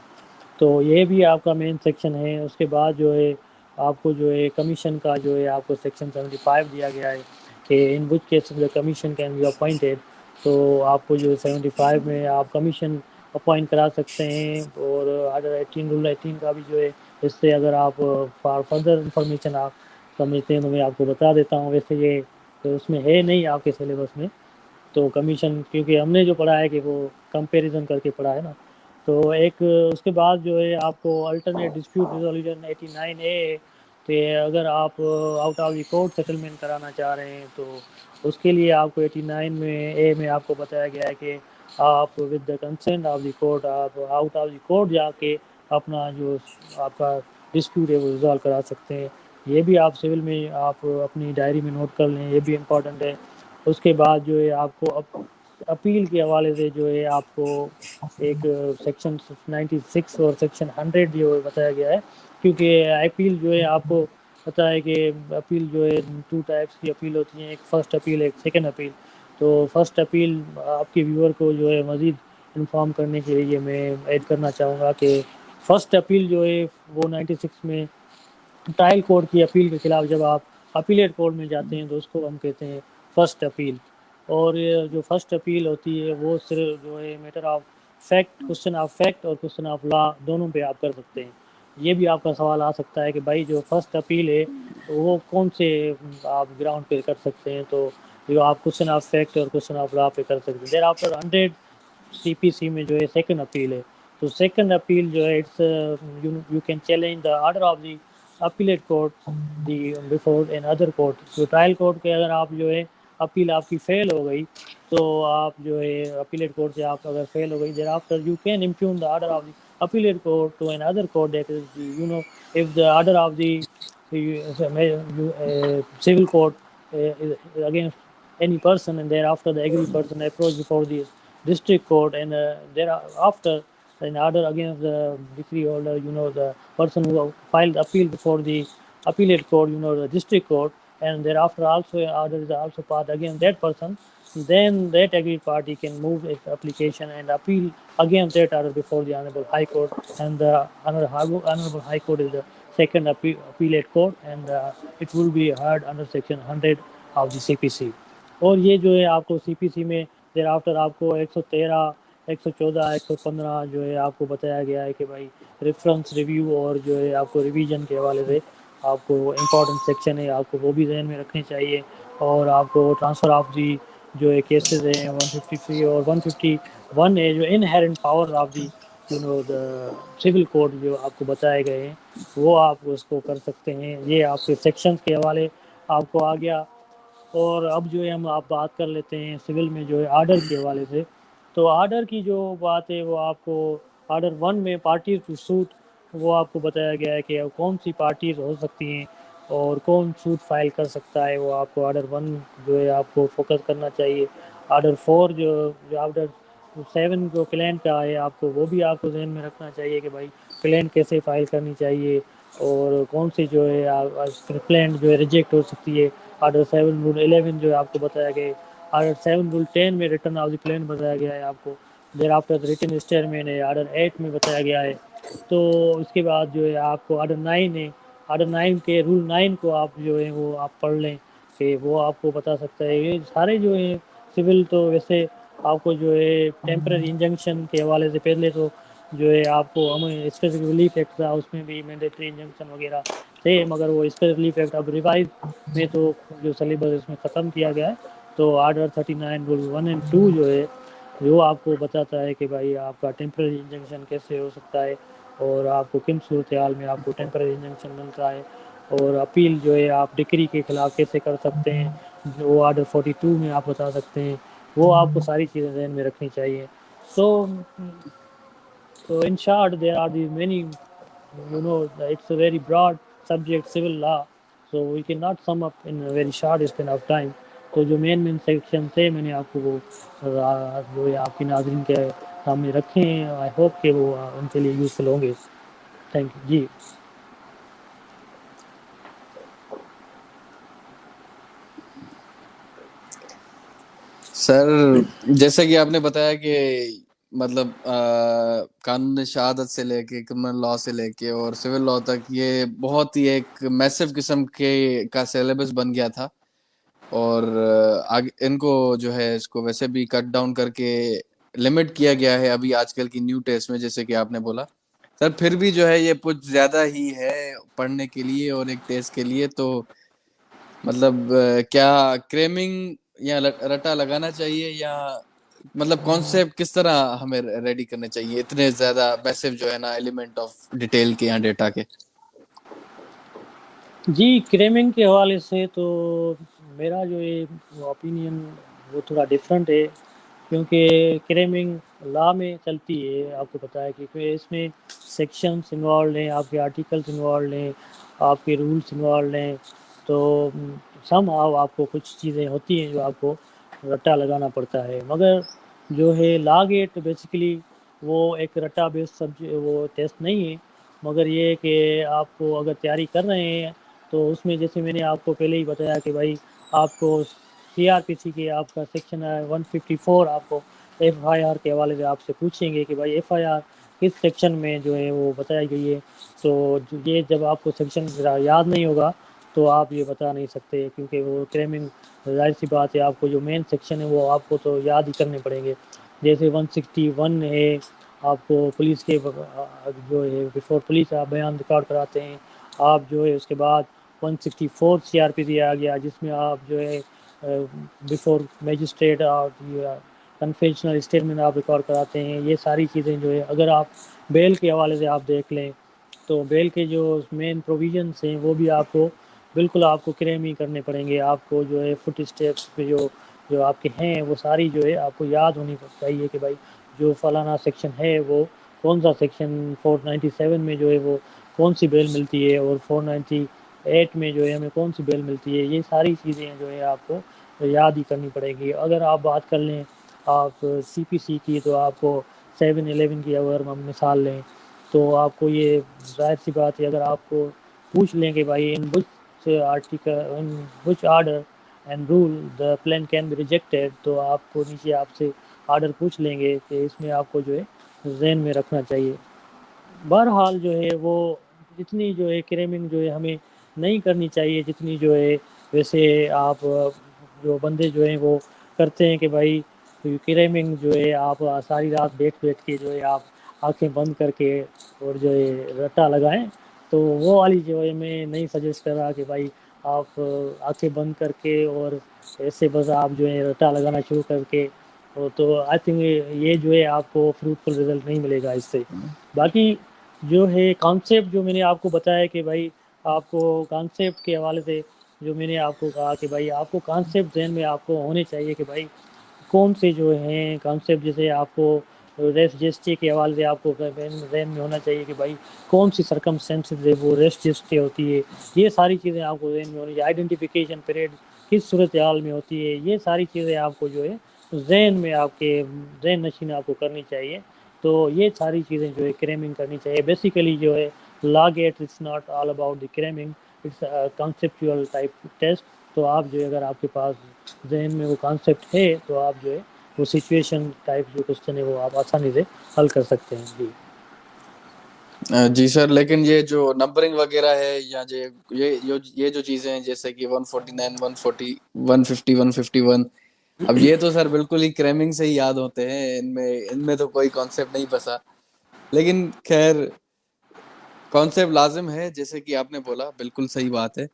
تو یہ بھی آپ کا مین سیکشن ہے۔ اس کے بعد جو ہے آپ کو جو ہے کمیشن کا جو ہے آپ کو سیکشن 75 دیا گیا ہے کہ in which cases the commission can be appointed, تو آپ کو جو 75 میں آپ کمیشن اپوائنٹ کرا سکتے ہیں۔ اور آرڈر 18 رول 18 کا بھی جو ہے اس سے اگر آپ فار فردر انفارمیشن آپ سمجھتے ہیں تو میں آپ کو بتا دیتا ہوں، ویسے یہ تو اس میں ہے نہیں آپ کے سلیبس میں، تو کمیشن کیونکہ ہم نے جو پڑھا ہے کہ وہ کمپیریزن کر کے پڑھا ہے نا۔ تو ایک اس کے بعد جو ہے آپ کو الٹرنیٹ ڈسپیوٹ ریزولوشن 89A کہ اگر آپ out of the court settlement کرانا چاہ رہے ہیں تو اس کے لیے آپ کو 89 میں اے میں آپ کو بتایا گیا ہے کہ آپ with the consent of the court آپ آؤٹ آف دی کورٹ جا کے اپنا جو آپ کا ڈسپیوٹ ہے وہ ریزالو کرا سکتے ہیں۔ یہ بھی آپ سول میں آپ اپنی ڈائری میں نوٹ کر لیں، یہ بھی امپورٹنٹ ہے۔ اس کے بعد جو ہے آپ کو اپیل کے حوالے سے جو ہے آپ کو ایک سیکشن 96 اور سیکشن 100 جو ہے بتایا گیا ہے، کیونکہ اپیل جو ہے آپ کو پتہ ہے کہ اپیل جو ہے 2 ٹائپس کی اپیل ہوتی ہیں، ایک فرسٹ اپیل ایک سیکنڈ اپیل۔ تو فرسٹ اپیل آپ کے ویور کو جو ہے مزید انفارم کرنے کے لیے میں ایڈ کرنا چاہوں گا کہ فرسٹ اپیل جو ہے وہ 96 میں ٹرائل کورٹ کی اپیل کے خلاف جب آپ اپیلیٹ کورٹ میں جاتے ہیں تو اس کو ہم کہتے ہیں فرسٹ اپیل۔ اور جو فرسٹ اپیل ہوتی ہے وہ صرف جو ہے matter of fact, question of fact اور کوسچن آف لا دونوں پہ آپ کر سکتے ہیں۔ یہ بھی آپ کا سوال آ سکتا ہے کہ بھائی جو فرسٹ اپیل ہے وہ کون سے آپ گراؤنڈ پہ کر سکتے ہیں، تو جو آپ کوسچن آف فیکٹ اور کوسچن آف لا پہ کر سکتے ہیں۔ دیر آفٹر 100 CPC میں جو ہے سیکنڈ اپیل ہے، تو سیکنڈ اپیل جو ہے it's you can challenge the order of the appellate court the before an other court. تو ٹرائل کورٹ کے اگر آپ جو ہے اپیل آپ کی فیل ہو گئی تو آپ جو ہے اپیلیٹ کورٹ سے آپ اگر فیل ہو گئی دیر after you can impugn the order of the appellate court to another court, that is, if the order of the civil court is against any person, and thereafter the aggrieved person approach before the district court, and thereafter an order against the decree holder, the person who filed appeal before the appellate court, the district court, and thereafter also order is also passed against that person, then that aggrieved party can move its application and appeal against that order before the Honorable High Court, and the Honorable High Court is the second appellate court, and it will be heard under section 100 of the CPC. اور یہ جو ہے آپ کو سی P سی میں دیر after آپ کو 113 114 115 جو ہے آپ کو بتایا گیا ہے کہ بھائی ریفرنس ریویو اور جو ہے آپ کو ریویژن کے حوالے سے آپ کو امپورٹنٹ سیکشن ہے، آپ کو وہ بھی ذہن میں رکھنے چاہیے. اور آپ کو ٹرانسفر آف دی جو ہے کیسز ہیں 153 اور 151 ہے جو inherent power of the the civil code جو آپ کو بتائے گئے ہیں وہ آپ اس کو کر سکتے ہیں. یہ آپ کے سیکشنز کے حوالے آپ کو آ گیا. اور اب جو ہے ہم آپ بات کر لیتے ہیں سول میں جو ہے آرڈر کے حوالے سے. تو آرڈر کی جو بات ہے وہ آپ کو آرڈر 1 میں پارٹیز ٹو سوٹ وہ آپ کو بتایا گیا ہے کہ کون سی پارٹیز ہو سکتی ہیں اور کون سوٹ فائل کر سکتا ہے. وہ آپ کو آرڈر 1 جو ہے آپ کو فوکس کرنا چاہیے. آرڈر 4 جو آرڈر 7 جو کلینٹ کا ہے آپ کو وہ بھی آپ کو ذہن میں رکھنا چاہیے کہ بھائی کلینٹ کیسے فائل کرنی چاہیے اور کون سی جو ہے کلینٹ جو ہے ریجیکٹ ہو سکتی ہے. آرڈر 7 رول 11 جو ہے آپ کو بتایا گیا ہے. آرڈر 7 رول 10 میں ریٹرن آف دی کلینٹ بتایا گیا ہے آپ کو. دیر آفٹر ریٹن اسٹیٹمنٹ ہے آرڈر 8 میں بتایا گیا ہے. تو اس کے بعد جو ہے آپ کو آرڈر 9 ہے. آرڈر 9 کے رول 9 کو آپ جو ہے وہ آپ پڑھ لیں کہ وہ آپ کو بتا سکتا ہے. یہ سارے جو ہیں سول تو ویسے آپ کو جو ہے ٹیمپرری انجنکشن کے حوالے سے پہلے تو جو ہے آپ کو ہمیں اسپیسیفک ریلیف ایکٹ تھا اس میں بھی مینڈیٹری انجنکشن وغیرہ تھے، مگر وہ اسپیسیفک ریلیف ایکٹ اب ریوائز میں تو جو سلیبس اس میں ختم کیا گیا ہے. تو آرڈر 39 رول 1 and 2 جو ہے وہ آپ کو بتاتا ہے کہ بھائی آپ کا ٹیمپرری انجنکشن کیسے ہو سکتا ہے اور آپ کو کن صورتحال میں آپ کو ٹیمپرری انجنکشن ملتا ہے اور اپیل جو ہے آپ ڈگری کے خلاف کیسے کر سکتے ہیں وہ آرڈر 42 میں آپ بتا سکتے ہیں. وہ آپ کو ساری چیزیں ذہن میں رکھنی چاہیے. So in short, there are these many, it's a very broad subject, civil law. So we cannot sum up in a very short span of time. تو جو مین سیکشن تھے میں نے آپ کو وہ جو ہے آپ کی ناظرین کے سامنے رکھے ہیں. آئی ہوپ کہ وہ ان کے لیے یوزفل ہوں گے. Thank you. جی سر جیسا کہ آپ نے بتایا کہ مطلب قانون شہادت سے لے کے کرمنل لا سے لے کے اور سول لا تک یہ بہت ہی ایک میسو قسم کے کا سیلیبس بن گیا تھا اور ان کو جو ہے اس کو ویسے بھی کٹ ڈاؤن کر کے لمٹ کیا گیا ہے ابھی آج کل کی نیو ٹیسٹ میں جیسے کہ آپ نے بولا. سر پھر بھی جو ہے یہ کچھ زیادہ ہی ہے پڑھنے کے لیے اور ایک ٹیسٹ کے لیے. تو مطلب کیا کریمنگ یا رٹا لگانا چاہیے یا مطلب کانسیپٹ کس طرح ہمیں ریڈی کرنے چاہیے اتنے زیادہ میسو جو ہے نا ایلیمنٹ آف ڈیٹیل کے یا ڈیٹا کے؟ جی کریمنگ کے حوالے سے تو میرا جو اوپینین وہ تھوڑا ڈفرینٹ ہے کیونکہ کریمنگ لا میں چلتی ہے. آپ کو پتہ ہے کہ اس میں سیکشنس انوالوڈ ہیں، آپ کے آرٹیکلس انوالوڈ ہیں، آپ کے رولس انوالوڈ ہیں. تو سم آپ کو کچھ چیزیں ہوتی ہیں جو آپ کو رٹا لگانا پڑتا ہے. مگر جو ہے لا گیٹ بیسیکلی وہ ایک رٹا بیس وہ ٹیسٹ نہیں ہے، مگر یہ کہ آپ کو اگر تیاری کر رہے ہیں تو اس میں جیسے میں نے آپ کو پہلے ہی بتایا کہ بھائی آپ کو سی آر پی سی کے آپ کا سیکشن 154 آپ کو ایف آئی آر کے حوالے سے آپ سے پوچھیں گے کہ بھائی ایف آئی آر کس سیکشن میں جو ہے وہ بتائی گئی ہے. تو یہ جب آپ کو سیکشن یاد نہیں ہوگا تو آپ یہ بتا نہیں سکتے کیونکہ وہ کریمنگ ظاہر سی بات ہے آپ کو جو مین سیکشن ہے وہ آپ کو تو یاد ہی کرنے پڑیں گے. جیسے 161 ہے آپ کو پولیس کے جو ہے بیفور پولیس آپ بیان ریکارڈ کراتے ہیں. آپ جو ہے اس کے بعد 164 سی آر پی دیا گیا جس میں آپ جو ہے بیفور میجسٹریٹ اور کنفیشنل اسٹیٹمنٹ آپ ریکارڈ کراتے ہیں. یہ ساری چیزیں جو ہے اگر آپ بیل کے حوالے سے آپ دیکھ لیں تو بیل کے جو مین پروویژنس ہیں وہ بھی آپ کو بالکل آپ کو کریم ہی کرنے پڑیں گے. آپ کو جو ہے فٹ اسٹیپس پہ جو آپ کے ہیں وہ ساری جو ہے آپ کو یاد ہونی چاہیے کہ بھائی جو فلانا سیکشن ہے وہ کون سا سیکشن 497 میں جو ہے وہ کون سی بیل ملتی ہے اور 498 میں جو ہے ہمیں کون سی بیل ملتی ہے. یہ ساری چیزیں جو ہے آپ کو یاد ہی کرنی پڑے گی. اگر آپ بات کر لیں آپ سی پی سی کی تو آپ کو 711 کی اگر ہم مثال لیں تو آپ کو یہ ظاہر سی بات ہے اگر آپ کو پوچھ لیں کہ بھائی in which order and rule the plaint can be rejected تو آپ کو نیچے آپ سے آرڈر پوچھ لیں گے کہ اس میں آپ کو جو ہے ذہن میں رکھنا چاہیے. بہرحال جو ہے وہ جتنی جو ہے کریمنگ جو ہے ہمیں نہیں کرنی چاہیے جتنی جو ہے ویسے آپ جو بندے جو ہیں وہ کرتے ہیں کہ بھائی کریمنگ جو ہے آپ ساری رات بیٹھ کے جو ہے آپ آنکھیں بند کر کے اور جو ہے رٹا لگائیں تو وہ والی جو ہے میں نہیں سجیسٹ کر رہا کہ بھائی آپ آنکھیں بند کر کے اور ایسے بس آپ جو ہے رٹا لگانا شروع کر کے تو آئی تھنک یہ جو ہے آپ کو فروٹفل رزلٹ نہیں ملے گا اس سے. باقی جو ہے کانسیپٹ جو میں نے آپ کو بتایا کہ بھائی آپ کو کانسیپٹ کے حوالے سے جو میں نے آپ کو کہا کہ بھائی آپ کو کانسیپٹ ذہن میں آپ کو ہونے چاہیے کہ بھائی کون سے جو ہیں کانسیپٹ جیسے آپ کو ریسٹ جسٹی کے حوالے سے آپ کو ذہن میں ہونا چاہیے کہ بھائی کون سی سرکمسٹینسز ہے وہ ریسٹ جسٹی ہوتی ہے. یہ ساری چیزیں آپ کو ذہن میں ہونی چاہیے. آئیڈینٹیفیکیشن پیریڈ کس صورتحال میں ہوتی ہے یہ ساری چیزیں آپ کو جو ہے ذہن میں آپ کے ذہن نشین آپ کو کرنی چاہیے. تو یہ ساری چیزیں جو ہے کریمنگ کرنی چاہیے. بیسیکلی جو ہے law GAT it's not all about the cramming it's conceptual type test. تو آپ جو ہے اگر آپ کے پاس ذہن میں وہ کانسیپٹ ہے تو آپ جو ہے وہ سچویشن ٹائپ جو کوشچن ہے وہ آپ آسانی سے حل کر سکتے ہیں. جی جی سر لیکن یہ جو نمبرنگ وغیرہ ہے یا یہ جو چیزیں ہیں جیسے کہ 149 140 150 151 اب یہ تو سر بالکل ہی کریمنگ سے ہی یاد ہوتے ہیں. ان میں تو کوئی کانسیپٹ نہیں بسا. لیکن خیر کانسیپٹ لازم ہے جیسے کہ آپ نے بولا بالکل صحیح بات ہے.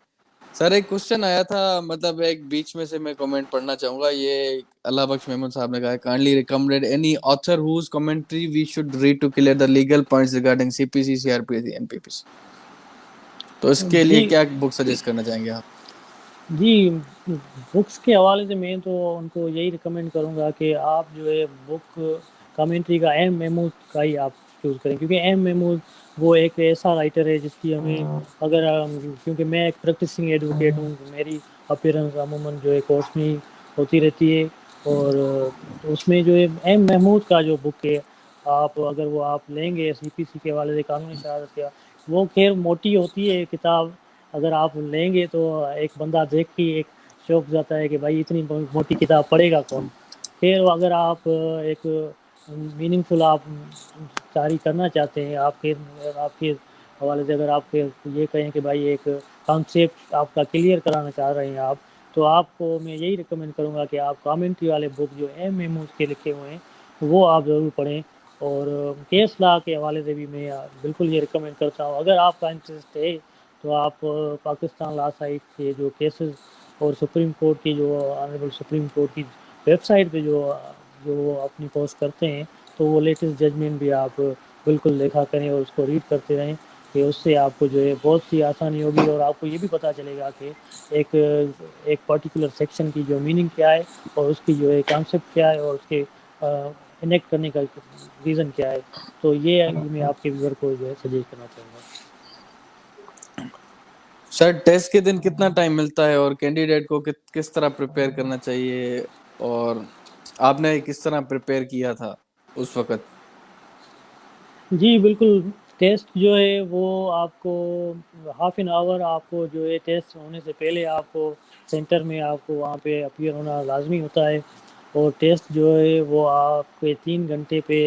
سر ایک کوشچن آیا تھا مطلب ایک بیچ میں سے میں کمنٹ پڑھنا چاہوں گا. یہ اللہ بخش محمود صاحب نے کہا kindly recommend any author whose commentary we should read to clear the legal points regarding C P C C R P C and P P C. تو اس کے لیے جی کیا بک سجیسٹ کرنا چاہیں گے آپ؟ جی بکس کے حوالے سے میں تو ان کو یہی ریکمینڈ کروں گا کہ آپ جو ہے بک کمنٹری کا ایم محمود کا ہی آپ چوز کریں کیونکہ ایم محمود وہ ایک ایسا رائٹر ہے جس کی ہمیں اگر کیونکہ میں ایک پریکٹسنگ ایڈوکیٹ ہوں میری اپیرنس عموماً جو ہے کورس میں ہوتی رہتی ہے اور اس میں جو ہے ایم محمود کا جو بک ہے آپ اگر وہ آپ لیں گے سی پی سی کے حوالے سے قانونی شہادت کا وہ خیر موٹی ہوتی ہے کتاب اگر آپ لیں گے تو ایک بندہ دیکھ کے ایک شوق جاتا ہے کہ بھائی اتنی موٹی کتاب پڑھے گا کون. پھر اگر آپ ایک میننگ فل آپ جاری کرنا چاہتے ہیں آپ کے حوالے سے اگر آپ یہ کہیں کہ بھائی ایک کانسیپٹ آپ کا کلیئر کرانا چاہ رہے ہیں آپ تو آپ کو میں یہی ریکمینڈ کروں گا کہ آپ کامنٹری والے بک جو ایم محمود کے لکھے ہوئے ہیں وہ آپ ضرور پڑھیں. اور کیس لا کے حوالے سے بھی میں بالکل یہ ریکمینڈ کرتا ہوں اگر آپ کا انٹرسٹ ہے تو آپ پاکستان لا سائٹ کے جو کیسز اور سپریم کورٹ کی جو آنریبل سپریم کورٹ کی ویب سائٹ پہ جو وہ اپنی پوسٹ کرتے ہیں تو وہ لیٹسٹ ججمنٹ بھی آپ بالکل دیکھا کریں اور اس کو ریڈ کرتے رہیں کہ اس سے آپ کو جو ہے بہت سی آسانی ہوگی اور آپ کو یہ بھی پتہ چلے گا کہ ایک پرٹیکولر سیکشن کی جو میننگ کیا ہے اور اس کی جو ہے کانسیپٹ کیا ہے اور اس کے انیکٹ کرنے کا ریزن کیا ہے. تو یہ میں آپ کے ویور کو جو ہے سجیسٹ کرنا چاہوں گا. سر ٹیسٹ کے دن کتنا ٹائم ملتا ہے اور کینڈیڈیٹ کو کس طرح پریپیئر کرنا چاہیے اور آپ نے کس طرح پریپیئر کیا تھا اس وقت؟ جی بالکل ٹیسٹ جو ہے وہ آپ کو ہاف این آور آپ کو جو ہے ٹیسٹ ہونے سے پہلے آپ کو سینٹر میں آپ کو وہاں پہ اپیئر ہونا لازمی ہوتا ہے اور ٹیسٹ جو ہے وہ آپ کے 3 گھنٹے پہ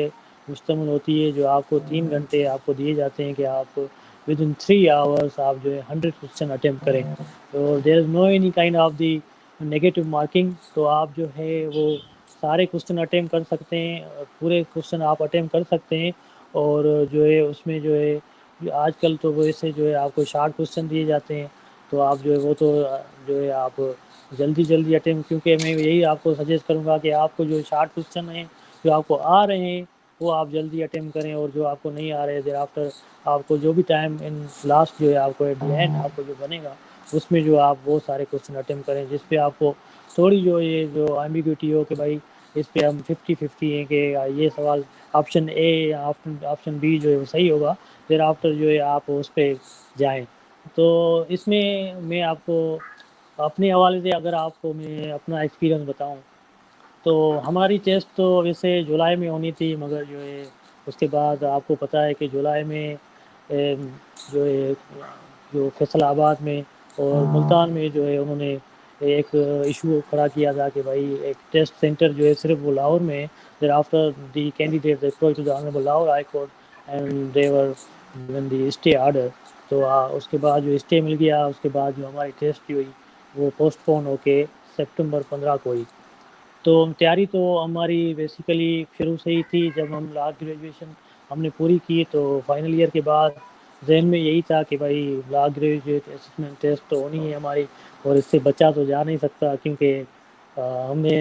مشتمل ہوتی ہے جو آپ کو 3 گھنٹے آپ کو دیے جاتے ہیں کہ آپ ود ان 3 hours آپ جو ہے 100 کوسچن اٹیمپٹ کریں. تو there is no any kind of the negative marking. تو آپ جو ہے وہ سارے کوسچن اٹیمپٹ کر سکتے ہیں پورے کوسچن آپ اٹیمپٹ کر سکتے ہیں اور جو ہے اس میں جو ہے آج کل تو ویسے جو ہے آپ کو شارٹ کوسچن دیے جاتے ہیں تو آپ جو ہے وہ تو جو ہے آپ جلدی اٹیمپٹ کیونکہ میں یہی آپ کو سجیسٹ کروں گا کہ آپ کو جو شارٹ کوسچن ہیں جو آپ کو آ رہے ہیں وہ آپ جلدی اٹیمپٹ کریں اور جو آپ کو نہیں آ رہے دیر آفٹر آپ کو جو بھی ٹائم ان لاسٹ جو ہے آپ کو ایٹ دی اینڈ آپ کو جو بنے گا اس میں جو آپ وہ سارے کوسچن اٹیمپٹ کریں جس پہ آپ کو تھوڑی جو یہ جو ایمبیگوٹی ہو کہ بھائی اس پہ ہم 50-50 ہیں کہ یہ سوال آپشن اے یا آپشن بی جو ہے وہ صحیح ہوگا، پھر آفٹر جو ہے آپ اس پہ جائیں۔ تو اس میں آپ کو اپنے حوالے سے اگر آپ کو میں اپنا ایکسپیرینس بتاؤں تو ہماری ٹیسٹ تو ویسے جولائی میں ہونی تھی، مگر جو ہے اس کے بعد آپ کو پتہ ہے کہ جولائی میں جو ہے جو فیصل آباد میں اور ملتان میں جو ہے انہوں نے ایک ایشو کھڑا کیا تھا کہ بھائی ایک ٹیسٹ سینٹر جو ہے صرف وہ لاہور میں ہے۔ There after the candidate they to the honourable Lahore high court and they were given the stay order, تو اس کے بعد جو اسٹے مل گیا، اس کے بعد جو ہماری ٹیسٹ جو ہوئی وہ پوسٹ پون ہو کے سپٹمبر 15 کو ہوئی۔ تو تیاری تو ہماری بیسیکلی شروع سے ہی تھی۔ جب ہم لا گریجویشن ہم نے پوری کی تو فائنل ایئر کے بعد ذہن میں یہی تھا کہ بھائی لا گریجویٹ اسسمنٹ ٹیسٹ تو ہونی ہے ہماری، اور اس سے بچا تو جا نہیں سکتا، کیونکہ ہم نے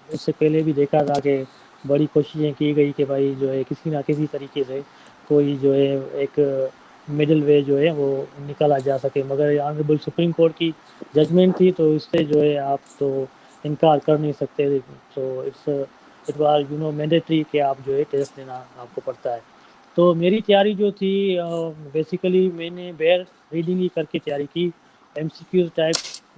اس سے پہلے بھی دیکھا تھا کہ بڑی کوششیں کی گئی کہ بھائی جو ہے کسی نہ کسی طریقے سے کوئی جو ہے ایک مڈل وے جو ہے وہ نکالا جا سکے، مگر آنریبل سپریم کورٹ کی ججمنٹ تھی تو اس سے جو ہے آپ تو انکار کر نہیں سکتے، تو اٹ واز مینڈیٹری کہ آپ جو ہے ٹیسٹ دینا آپ کو پڑتا ہے۔ تو میری تیاری جو تھی بیسیکلی میں نے بیر ریڈنگ ہی کر کے تیاری کی، ایم سی کیوز ٹائپ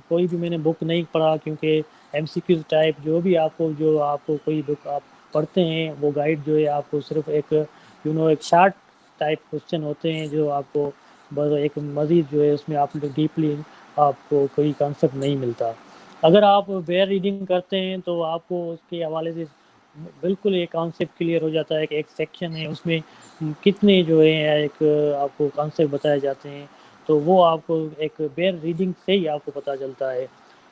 کوئی بھی میں نے بک نہیں پڑھا، کیونکہ ایم سی کیوز ٹائپ جو آپ کو کوئی بک آپ پڑھتے ہیں وہ گائیڈ جو ہے آپ کو صرف ایک ایک شارٹ ٹائپ کوشچن ہوتے ہیں جو آپ کو بس ایک مزید جو ہے اس میں آپ ڈیپلی آپ کو کوئی کانسیپٹ نہیں ملتا۔ اگر آپ بیر ریڈنگ کرتے ہیں تو آپ کو اس کے حوالے سے بالکل ایک کانسیپٹ کلیئر ہو جاتا ہے کہ ایک سیکشن ہے اس میں کتنے جو ہے ایک آپ کو کانسیپٹ بتائے جاتے ہیں، تو وہ آپ کو ایک بیر ریڈنگ سے ہی آپ کو پتہ چلتا ہے۔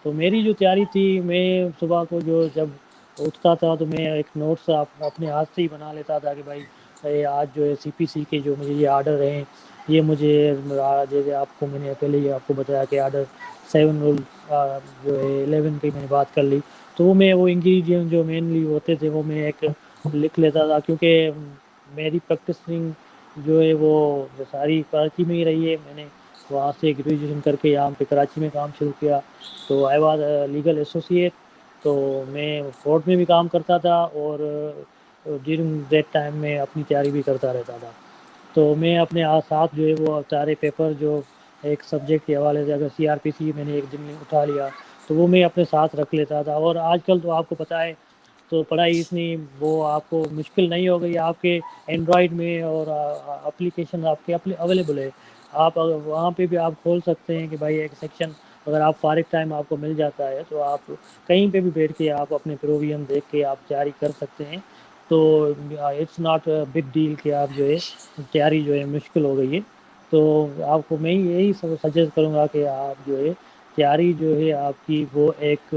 تو میری جو تیاری تھی، میں صبح کو جو جب اٹھتا تھا تو میں ایک نوٹس اپنے ہاتھ سے ہی بنا لیتا تھا کہ بھائی آج جو ہے سی پی سی کے جو مجھے یہ آرڈر ہیں، یہ مجھے جیسے آپ کو میں نے پہلے ہی آپ کو بتایا کہ آرڈر 7 رول جو ہے 11 کی میں نے بات کر لی، تو وہ میں وہ انگریڈینٹ جو مینلی ہوتے تھے وہ میں ایک لکھ لیتا تھا، کیونکہ میری پریکٹسنگ جو ہے وہ ساری کراچی میں ہی رہی ہے۔ میں نے وہاں سے گریجویشن کر کے یہاں پہ کراچی میں کام شروع کیا، تو آئی واز لیگل ایسوسیٹ، تو میں کورٹ میں بھی کام کرتا تھا اور ڈیورنگ دیٹ ٹائم میں اپنی تیاری بھی کرتا رہتا تھا۔ تو میں اپنے ساتھ جو ہے وہ سارے پیپر جو ایک سبجیکٹ کے حوالے سے اگر سی آر پی سی میں نے ایک دن میں اٹھا لیا تو وہ میں اپنے ساتھ رکھ لیتا تھا۔ اور آج کل تو آپ کو پتہ ہے تو پڑھائی اتنی وہ آپ کو مشکل نہیں ہو گئی، آپ کے اینڈرائڈ میں اور اپلیکیشن آپ کے اویلیبل ہے، آپ وہاں پہ بھی آپ کھول سکتے ہیں کہ بھائی ایک سیکشن اگر آپ فارغ ٹائم آپ کو مل جاتا ہے تو آپ کہیں پہ بھی بیٹھ کے آپ اپنے پروویژن دیکھ کے آپ تیاری کر سکتے ہیں۔ تو اٹس ناٹ بگ ڈیل کہ آپ جو ہے تیاری جو ہے مشکل ہو گئی ہے۔ تو آپ کو میں یہی سجیسٹ کروں گا کہ آپ جو ہے تیاری جو ہے آپ کی وہ ایک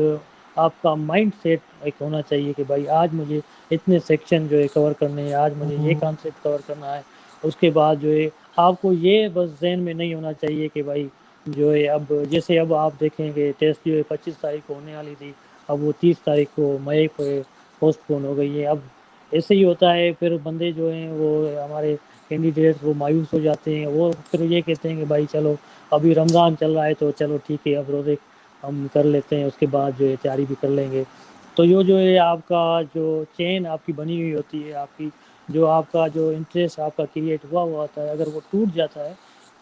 آپ کا مائنڈ سیٹ ایک ہونا چاہیے کہ بھائی آج مجھے اتنے سیکشن جو ہے کور کرنے ہیں، آج مجھے یہ کانسیپٹ کور کرنا ہے۔ اس کے بعد جو ہے آپ کو یہ بس ذہن میں نہیں ہونا چاہیے کہ بھائی جو ہے اب جیسے اب آپ دیکھیں کہ ٹیسٹ جو ہے 25 تاریخ کو ہونے والی تھی، اب وہ 30 تاریخ کو مئی کو پوسٹ پون ہو گئی ہے۔ اب ایسے ہی ہوتا ہے، پھر بندے جو ہیں وہ ہمارے کینڈیڈیٹ وہ مایوس ہو جاتے ہیں، وہ پھر یہ کہتے ہیں کہ بھائی چلو ابھی رمضان چل رہا ہے تو چلو ٹھیک ہے اب روزے ہم کر لیتے ہیں، اس کے بعد جو ہے تیاری بھی کر لیں گے۔ تو یہ جو ہے آپ کا جو چین آپ کی بنی ہوئی ہوتی ہے، آپ کی جو آپ کا جو انٹرسٹ آپ کا کریٹ ہوا ہوتا ہے، اگر وہ ٹوٹ جاتا ہے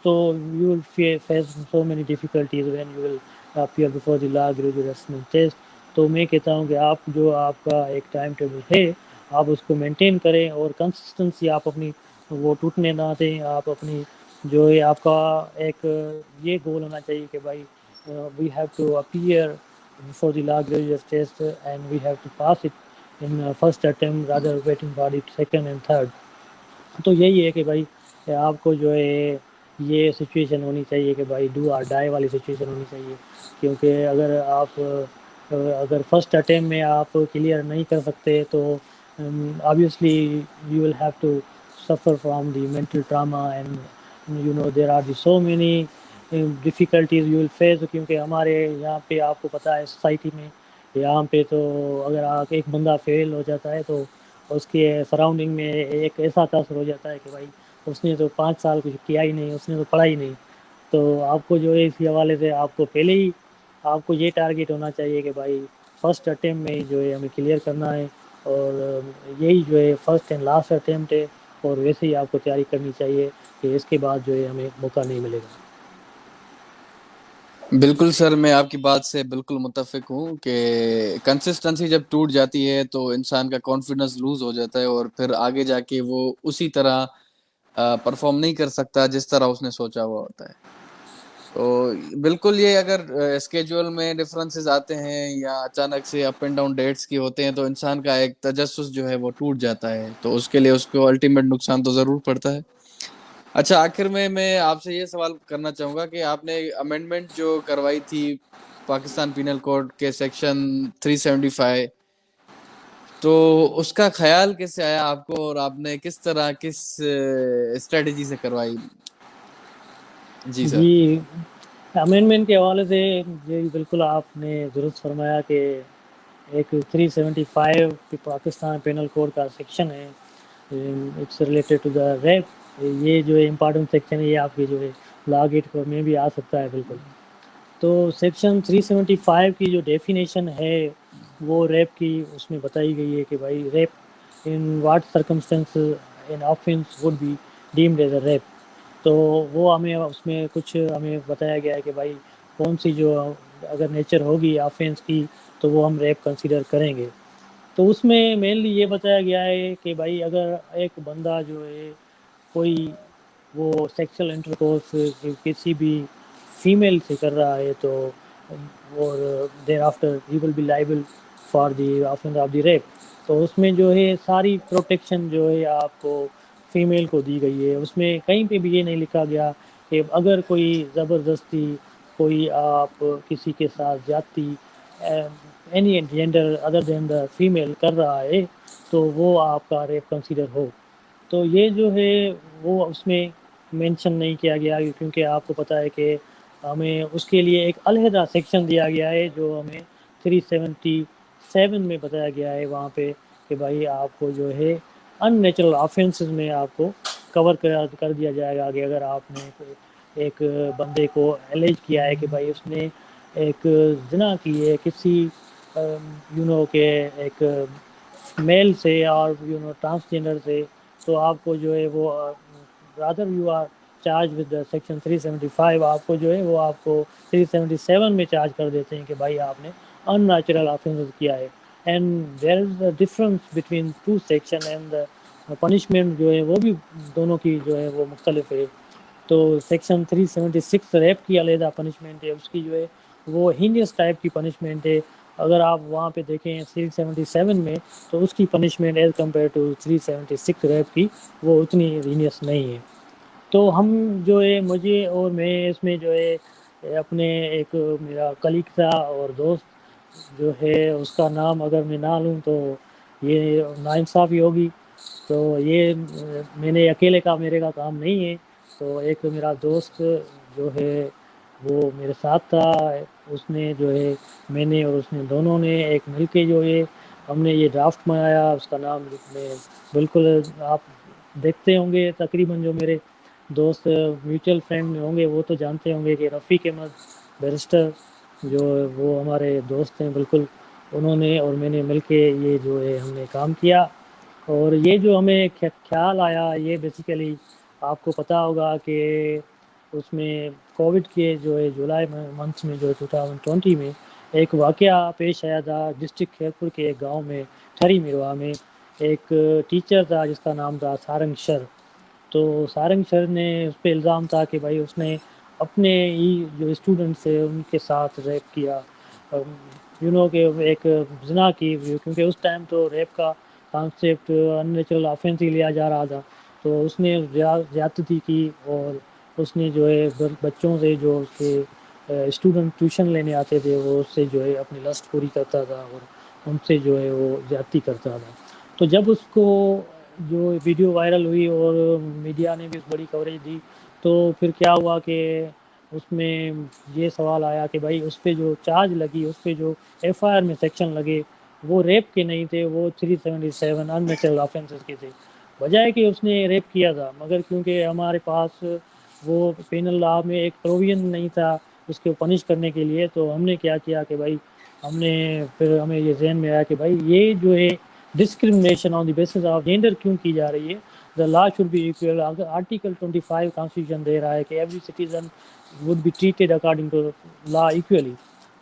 تو you will face so many difficulties when you will appear before the law graduate assessment test. تو میں کہتا ہوں کہ آپ کا ایک ٹائم ٹیبل ہے، آپ اس کو مینٹین کریں اور کنسسٹنسی آپ اپنی وہ ٹوٹنے نہ دیں۔ آپ اپنی جو ہے آپ کا ایک یہ گول ہونا چاہیے کہ بھائی we have to appear before the law graduate test and we have to pass it in first attempt rather waiting for it second and third۔ تو یہی ہے کہ بھائی آپ کو جو ہے یہ سچویشن ہونی چاہیے کہ بھائی ڈو اور ڈائی والی سچویشن ہونی چاہیے، کیونکہ اگر فرسٹ اٹیمپٹ میں آپ کلیئر نہیں کر سکتے تو obviously you will have to suffer from the mental trauma and there are so many difficulties you will face, کیونکہ ہمارے یہاں پہ آپ کو پتہ ہے سوسائٹی میں یہاں پہ تو اگر ایک بندہ فیل ہو جاتا ہے تو اس کے سراؤنڈنگ میں ایک ایسا تاثر ہو جاتا ہے کہ بھائی اس نے تو 5 سال کچھ کیا ہی نہیں، اس نے تو پڑھا ہی نہیں۔ تو آپ کو جو ہے اسی حوالے سے آپ کو پہلے ہی آپ کو یہ ٹارگیٹ ہونا چاہیے کہ بھائی فرسٹ اٹیمپٹ میں جو ہے ہمیں کلیئر کرنا ہے، اور یہی جو ہے فرسٹ اینڈ لاسٹ اٹیمپٹ ہے، اور ویسے ہی آپ کو تیاری کرنی چاہیے کہ اس کے بعد جو ہے ہمیں موقع نہیں ملے گا۔ بالکل سر، میں آپ کی بات سے بالکل متفق ہوں کہ کنسسٹنسی جب ٹوٹ جاتی ہے تو انسان کا کانفیڈنس لوز ہو جاتا ہے، اور پھر آگے جا کے وہ اسی طرح پرفارم نہیں کر سکتا جس طرح اس نے سوچا ہوا ہوتا ہے۔ تو بالکل یہ اگر اسکیجول میں ڈفرینسز آتے ہیں یا اچانک سے اپ اینڈ ڈاؤن ڈیٹس کی ہوتے ہیں تو انسان کا ایک تجسس جو ہے وہ ٹوٹ جاتا ہے، تو اس کے لیے اس کو الٹیمیٹ نقصان تو ضرور پڑتا ہے۔ اچھا، آخر میں آپ سے یہ سوال کرنا چاہوں گا کہ آپ نے امینڈمنٹ جو کروائی تھی پاکستان پینل کوڈ کے سیکشن 375، تو اس کا خیال کیسے آیا آپ کو، اور آپ نے کس طرح کس اسٹریٹجی سے کروائی؟ جی سر۔ جی، امینڈمنٹ کے حوالے سے جی بالکل آپ نے درست فرمایا کہ ایک 375 کی پاکستان پینل کوڈ کا سیکشن ہے، it's related to the rape, یہ جو ہے امپارٹنٹ سیکشن ہے، یہ آپ کے جو ہے لا گیٹ میں بھی آ سکتا ہے بالکل۔ تو سیکشن 375 کی جو ڈیفینیشن ہے وہ ریپ کی اس میں بتائی گئی ہے کہ بھائی rape in what circumstance an offence would be deemed as a rape, تو وہ ہمیں اس میں کچھ ہمیں بتایا گیا ہے کہ بھائی کون سی جو اگر نیچر ہوگی آفینس کی تو وہ ہم ریپ کنسیڈر کریں گے۔ تو اس میں مینلی یہ بتایا گیا ہے کہ بھائی اگر ایک بندہ جو ہے کوئی وہ سیکشل انٹرکورس کسی بھی فیمیل سے کر رہا ہے تو اور there after he will be liable for the offence of the rape, تو اس میں جو ہے ساری پروٹیکشن جو ہے آپ کو فیمیل کو دی گئی ہے۔ اس میں کہیں پہ بھی یہ نہیں لکھا گیا کہ اگر کوئی زبردستی کوئی آپ کسی کے ساتھ زیادتی any gender other than the female کر رہا ہے تو وہ آپ کا ریپ کنسیڈر ہو۔ تو یہ جو ہے وہ اس میں مینشن نہیں کیا گیا، کیونکہ آپ کو پتہ ہے کہ ہمیں اس کے لیے ایک علیحدہ سیکشن دیا گیا ہے جو ہمیں 377 میں بتایا گیا ہے وہاں پہ کہ بھائی آپ کو جو ہے ان نیچرل آفینسز میں آپ کو کور کر دیا جائے گا کہ اگر آپ نے ایک بندے کو ایلیج کیا ہے کہ بھائی اس نے ایک زنا کی ہے کسی کہ ایک میل سے اور ٹرانسجینڈر سے، تو آپ کو جو ہے وہ rather you are charge with section 375، آپ کو جو ہے وہ آپ کو 377 میں چارج کر دیتے ہیں کہ بھائی آپ نے ان نیچرل آفینس کیا ہے، and there is a difference between two section, and punishment جو ہے وہ بھی دونوں کی جو ہے وہ مختلف ہے۔ تو سیکشن 376 ریپ کی علیحدہ پنشمنٹ ہے، اس کی جو ہے وہ ہینیس ٹائپ کی پنشمنٹ ہے۔ اگر آپ وہاں پہ دیکھیں 377 میں تو اس کی punishment as compare to 376 rape کی وہ اتنی ہینیس نہیں ہے۔ تو ہم جو ہے مجھے اور میں اس میں جو ہے اپنے ایک میرا کلیگ تھا اور دوست جو ہے اس کا نام اگر میں نہ لوں تو یہ ناانصافی ہوگی، تو یہ میں نے اکیلے کا میرے کا کام نہیں ہے، تو ایک میرا دوست جو ہے وہ میرے ساتھ تھا، اس نے جو ہے میں نے اور اس نے دونوں نے ایک مل کے جو ہے ہم نے یہ ڈرافٹ منگایا، اس کا نام میں بالکل آپ دیکھتے ہوں گے تقریباً جو میرے دوست میوچل فرینڈ ہوں گے وہ تو جانتے ہوں گے کہ رفیق احمد بیرسٹر جو وہ ہمارے دوست ہیں، بالکل انہوں نے اور میں نے مل کے یہ جو ہے ہم نے کام کیا، اور یہ جو ہمیں خیال آیا یہ بیسیکلی آپ کو پتہ ہوگا کہ اس میں کووڈ کے جو ہے جولائی منتھ میں جو ہے 2020 میں ایک واقعہ پیش آیا تھا ڈسٹرکٹ خیرپور کے ایک گاؤں میں ٹھری میروا میں، ایک ٹیچر تھا جس کا نام تھا سارنگ شر، تو سارنگ سر نے اس پہ الزام تھا کہ بھائی اس نے اپنے ہی جو اسٹوڈنٹس ہیں ان کے ساتھ ریپ کیا، کہ ایک زنا کی، کیونکہ اس ٹائم تو ریپ کا کانسیپٹ ان نیچرل آفینس ہی لیا جا رہا تھا، تو اس نے زیادتی کی اور اس نے جو ہے بچوں سے جو اس کے اسٹوڈنٹ ٹیوشن لینے آتے تھے وہ اس سے جو ہے اپنی لسٹ پوری کرتا تھا اور ان سے جو ہے وہ زیادتی کرتا تھا۔ تو جب اس کو جو ویڈیو وائرل ہوئی اور میڈیا نے بھی بڑی کوریج دی تو پھر کیا ہوا کہ اس میں یہ سوال آیا کہ بھائی اس پہ جو چارج لگی، اس پہ جو ایف آئی آر میں سیکشن لگے وہ ریپ کے نہیں تھے، وہ 377 ان نیچرل آفینسز کے تھے، بجائے کہ اس نے ریپ کیا تھا، مگر کیونکہ ہمارے پاس وہ پینل لا میں ایک پروویژن نہیں تھا اس کو پنش کرنے کے لیے، تو ہم نے کیا کیا کہ بھائی ہم نے پھر ہمیں یہ ذہن میں آیا کہ بھائی یہ جو ہے discrimination on the basis of gender کیوں کی جا رہی ہے. The law should be equal. Article 25 constitution دے رہا ہے کہ every citizen would be treated according to law equally.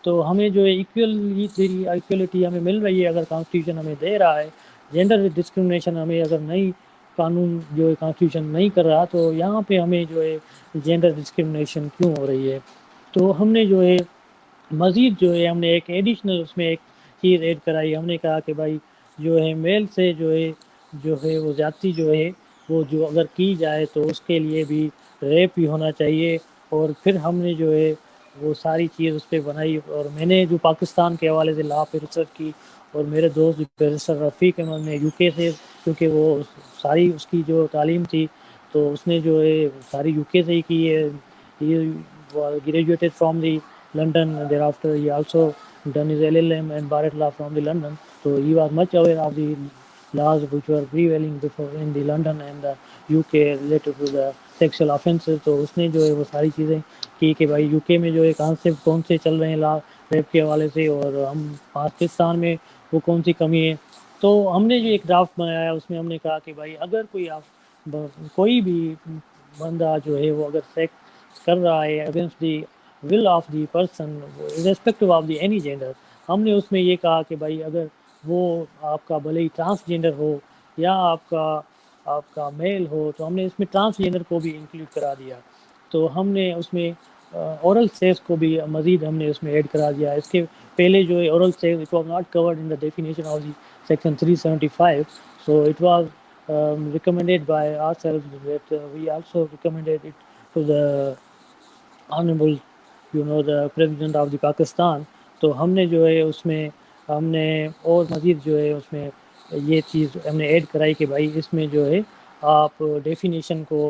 تو ہمیں جو ہے ایکولیٹی ہمیں مل رہی ہے اگر کانسٹیٹیوشن ہمیں دے رہا ہے. جینڈر ڈسکریمنیشن ہمیں اگر نہیں قانون جو ہے کانسٹیٹیوشن نہیں کر رہا تو یہاں پہ ہمیں جو ہے جینڈر ڈسکریمنیشن کیوں ہو رہی ہے. تو ہم نے جو ہے مزید جو ہے ہم نے ایک ایڈیشنل اس میں ایک چیز ایڈ کرائی. ہم نے کہا کہ بھائی جو ہے میل سے جو ہے وہ زیادتی جو ہے وہ جو اگر کی جائے تو اس کے لیے بھی ریپ بھی ہونا چاہیے. اور پھر ہم نے جو ہے وہ ساری چیز اس پہ بنائی. اور میں نے جو پاکستان کے حوالے سے لا پہ ریسرچ کی اور میرے دوست پروفیسر رفیق احمد نے یو کے سے, کیونکہ وہ ساری اس کی جو تعلیم تھی تو اس نے جو ہے ساری یو کے سے ہی کی ہے. Graduated from the London. Thereafter, he also done his LLM and Bharat Law from the London. So he was much aware of the laws which were prevailing before in the London and the UK related to the sexual offences. تو اس نے جو ہے وہ ساری چیزیں کی کہ بھائی یو کے میں جو ہے کانسیپٹ کون سے چل رہے ہیں لا ریپ کے حوالے سے اور ہم پاکستان میں وہ کون سی کمی ہے. تو ہم نے جو ایک ڈرافٹ بنایا اس میں ہم نے کہا کہ بھائی اگر کوئی بھی بندہ جو ہے وہ اگر سیکس کر رہا ہے against the will of the person irrespective of the any gender. ہم نے اس میں یہ کہا کہ بھائی اگر وہ آپ کا بھلے ہی ٹرانسجینڈر ہو یا آپ کا میل ہو تو ہم نے اس میں ٹرانسجینڈر کو بھی انکلوڈ کرا دیا. تو ہم نے اس میں اورل سیکس کو بھی مزید ہم نے اس میں ایڈ کرا دیا. اس کے پہلے جو ہے oral sex it was not covered in the definition of the section 375. So it was recommended by ourselves that we also recommended it to the honorable the president of the Pakistan. تو ہم نے جو ہے اس میں ہم نے اور مزید جو ہے اس میں یہ چیز ہم نے ایڈ کرائی کہ بھائی اس میں جو ہے آپ ڈیفینیشن کو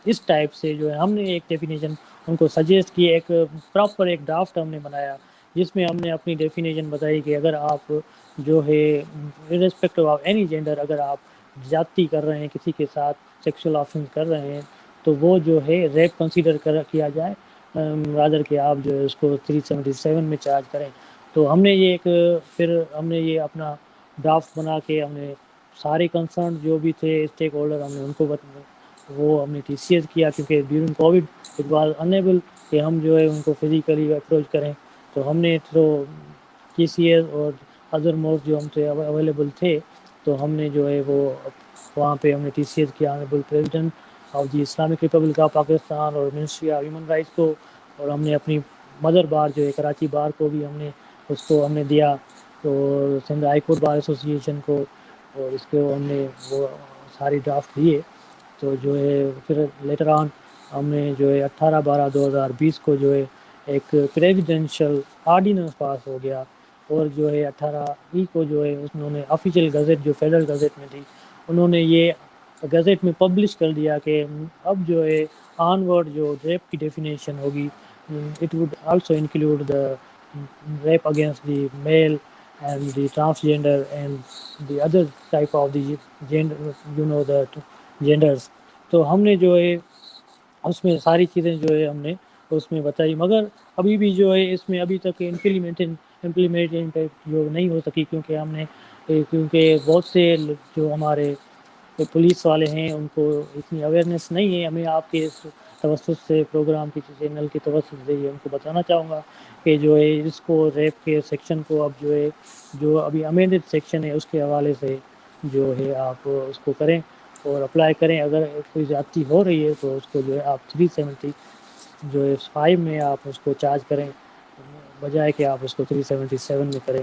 اس ٹائپ سے جو ہے ہم نے ایک ڈیفینیشن ان کو سجیسٹ کی. ایک پراپر ایک ڈرافٹ ہم نے بنایا جس میں ہم نے اپنی ڈیفینیشن بتائی کہ اگر آپ جو ہے irrespective آف اینی جینڈر اگر آپ زیادتی کر رہے ہیں کسی کے ساتھ سیکشل آفنس کر رہے ہیں تو وہ جو ہے ریپ کنسیڈر کیا جائے رادر کہ آپ جو ہے اس کو 377 میں چارج کریں. تو ہم نے یہ ایک پھر ہم نے یہ اپنا ڈرافٹ بنا کے ہم نے سارے کنسرن جو بھی تھے اسٹیک ہولڈر ہم نے ان کو وہ ہم نے ٹی سی ایس کیا کیونکہ during covid it was enable کہ ہم جو ہے ان کو فزیکلی اپروچ کریں. تو ہم نے تو ٹی سی ایس اور ادر موڈ جو ہم سے اویلیبل تھے تو ہم نے جو ہے وہ وہاں پہ ہم نے ٹی سی ایس کیا honourable president of the Islamic republic of Pakistan اور منسٹری آف ہیومن رائٹس کو. اور ہم نے اپنی مدر بار جو ہے کراچی بار کو بھی ہم نے اس کو ہم نے دیا اور Sindh high court bar association کو اور اس کو ہم نے وہ ساری ڈرافٹ دیے. تو جو ہے پھر لیٹر آن ہم نے جو ہے 18/12/2020 کو جو ہے ایک پریزیڈینشیل آرڈیننس پاس ہو گیا. اور جو ہے 18 کو جو ہے انہوں نے آفیشیل گزٹ جو فیڈرل گزٹ میں تھی انہوں نے یہ گزٹ میں پبلش کر دیا کہ اب جو ہے آن ورڈ جو ریپ کی ڈیفینیشن ہوگی it would also include the rape against the male and the transgender and the other type of the gender the genders. تو ہم نے جو ہے اس میں ساری چیزیں جو ہے ہم نے اس میں بتائی مگر ابھی بھی جو ہے اس میں ابھی تک امپلیمنٹ جو نہیں ہو سکی کیونکہ بہت سے جو ہمارے پولیس والے ہیں ان کو اتنی اویئرنیس نہیں ہے. ہمیں آپ کے اس توسط سے پروگرام کی چینل کی توسط سے یہ ان کو بتانا چاہوں گا کہ جو ہے اس کو ریپ کے سیکشن کو اب جو ہے جو ابھی امینڈڈ سیکشن ہے اس کے حوالے سے جو ہے آپ اس کو کریں اور اپلائی کریں. اگر کوئی زیادتی ہو رہی ہے تو اس کو جو ہے آپ 370 جو ہے 5 میں آپ اس کو چارج کریں بجائے کہ آپ اس کو 377 میں کریں.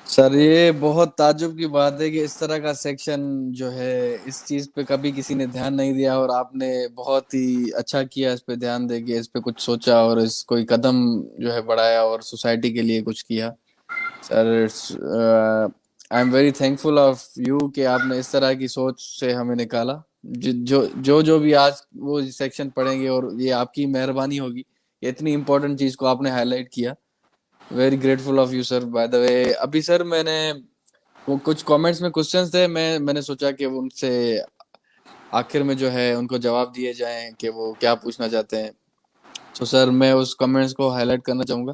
سر یہ بہت تعجب کی بات ہے کہ اس طرح کا سیکشن جو ہے اس چیز پہ کبھی کسی نے دھیان نہیں دیا اور آپ نے بہت ہی اچھا کیا اس پہ دھیان دے کے اس پہ کچھ سوچا اور اس کوئی قدم جو ہے بڑھایا اور سوسائٹی کے لیے کچھ کیا. Sir I am very thankful of you کہ آپ نے اس طرح کی سوچ سے ہمیں نکالا. جو بھی آج وہ سیکشن پڑھیں گے اور یہ آپ کی مہربانی ہوگی کہ اتنی امپورٹنٹ چیز کو آپ نے ہائی لائٹ کیا. Very grateful of you sir. By the way ابھی سر میں نے وہ کچھ کامنٹس میں کوسچنس تھے میں نے سوچا کہ ان سے آخر میں جو ہے ان کو جواب دیے جائیں کہ وہ کیا پوچھنا چاہتے ہیں. تو سر میں اس کمنٹس کو ہائی لائٹ کرنا چاہوں گا.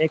1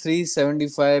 375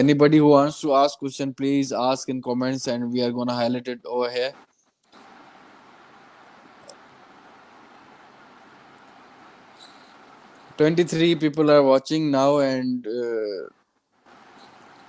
anybody who wants to ask question, please ask in comments and we are gonna highlight it over here. "23 people are watching now and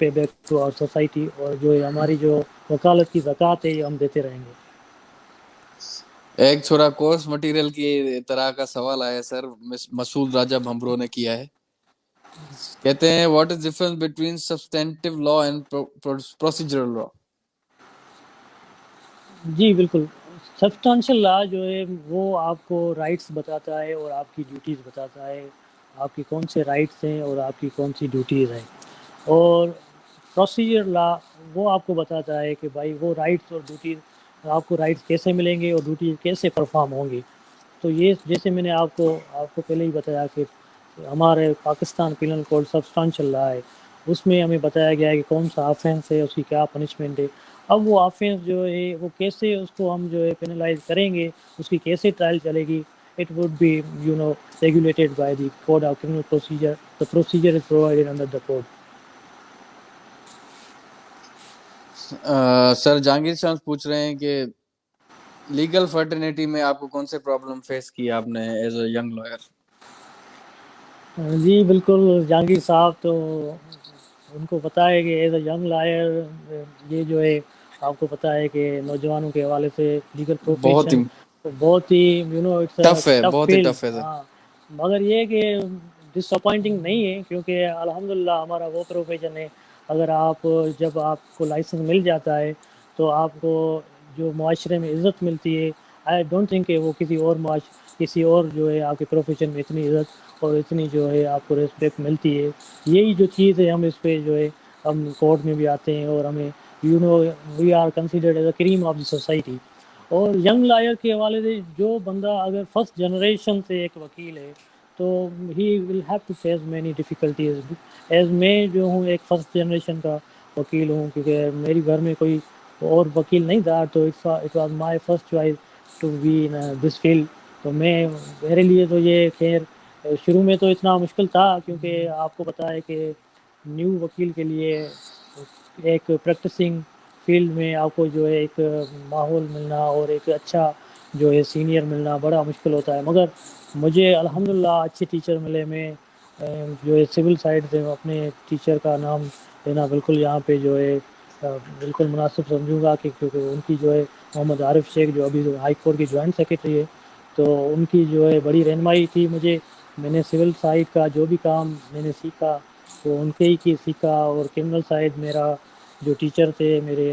pay back to our society, اور جو ہے ہماری جو وکالت کی زکوٰۃ ہے یہ ہم دیتے رہیں گے. ایک چھوڑا کورس مٹیریل کی طرح کا سوال آیا سر، مسعود راجہ بھمبرو نے کیا ہے. کہتے ہیں what is difference between substantive law and procedural law? جی بالکل. سبسٹانشیل لا جو ہے وہ آپ کو رائٹس بتاتا ہے اور آپ کی ڈیوٹیز بتاتا ہے، آپ کی کون سے رائٹس ہیں اور آپ کی کون سی ڈیوٹیز ہیں. اور پروسیجر لا وہ آپ کو بتاتا ہے کہ بھائی وہ رائٹس اور ڈیوٹیز، آپ کو رائٹس کیسے ملیں گے اور ڈیوٹیز کیسے پرفارم ہوں گی. تو یہ جیسے میں نے آپ کو پہلے ہی بتایا کہ ہمارے پاکستان پینل کوڈ سبسٹانشیل لا ہے، اس میں ہمیں بتایا گیا ہے کہ کون سا آفینس ہے، اس کی کیا پنشمنٹ ہے. اب وہ آفینس جو ہے وہ کیسے اس کو ہم جو ہے پینلائز کریں گے، اس کی کیسے ٹرائل چلے گی. It would be regulated by the code of criminal procedure. The procedure is provided under the code. سر جہانگیر شاہ پوچھ رہے ہیں کہ لیگل فرٹرنیٹی میں آپ کو کون سے پرابلم فیس کیا آپ نے ایز اے ینگ لائر؟ جی بالکل. جہانگیر صاحب تو ان کو پتہ ہے کہ ایز اے ینگ لائر یہ جو ہے آپ کو پتہ ہے کہ نوجوانوں کے حوالے سے لیگل بہت ہی پروفیشن بہت ہی اٹس ٹف ہے، ٹف بہت ہی فیلڈ. ٹف ہے سر. ہاں مگر یہ کہ ڈس اپوائنٹنگ نہیں ہے، کیونکہ الحمدللہ ہمارا وہ پروفیشن ہے اگر آپ جب آپ کو لائسنس مل جاتا ہے تو آپ کو جو معاشرے میں عزت ملتی ہے. آئی ڈونٹ تھنک کہ وہ کسی اور جو ہے آپ کے پروفیشن میں اتنی عزت اور اتنی جو ہے آپ کو ریسپیکٹ ملتی ہے. یہی جو چیز ہے ہم اس پہ جو ہے ہم کورٹ میں بھی آتے ہیں اور ہمیں we are considered as a crime of the society. اور ینگ لائر کے حوالے سے جو بندہ اگر فرسٹ جنریشن سے ایک وکیل ہے تو he will have to face many difficulties. As میں جو ہوں ایک فرسٹ جنریشن کا وکیل ہوں، کیونکہ میری گھر میں کوئی اور وکیل نہیں تھا، تو it was my first choice to be in this field. تو میرے لیے تو یہ خیر شروع میں تو اتنا مشکل تھا، کیونکہ آپ کو پتہ ہے کہ نیو وکیل کے لیے ایک پریکٹسنگ فیلڈ میں آپ کو جو ہے ایک ماحول ملنا اور ایک اچھا جو ہے سینئر ملنا بڑا مشکل ہوتا ہے. مگر مجھے الحمدللہ اچھے ٹیچر ملے. میں جو ہے سول سائڈ سے اپنے ٹیچر کا نام لینا بالکل یہاں پہ جو ہے بالکل مناسب سمجھوں گا، کہ کیونکہ ان کی جو ہے محمد عارف شیخ جو ابھی ہائی کورٹ کی جوائنٹ سیکرٹری ہے، تو ان کی جو ہے بڑی رہنمائی تھی مجھے. میں نے سول سائڈ کا جو بھی کام میں نے سیکھا وہ ان کے ہی کی سیکھا. اور کرمنل سائڈ میرا جو ٹیچر تھے میرے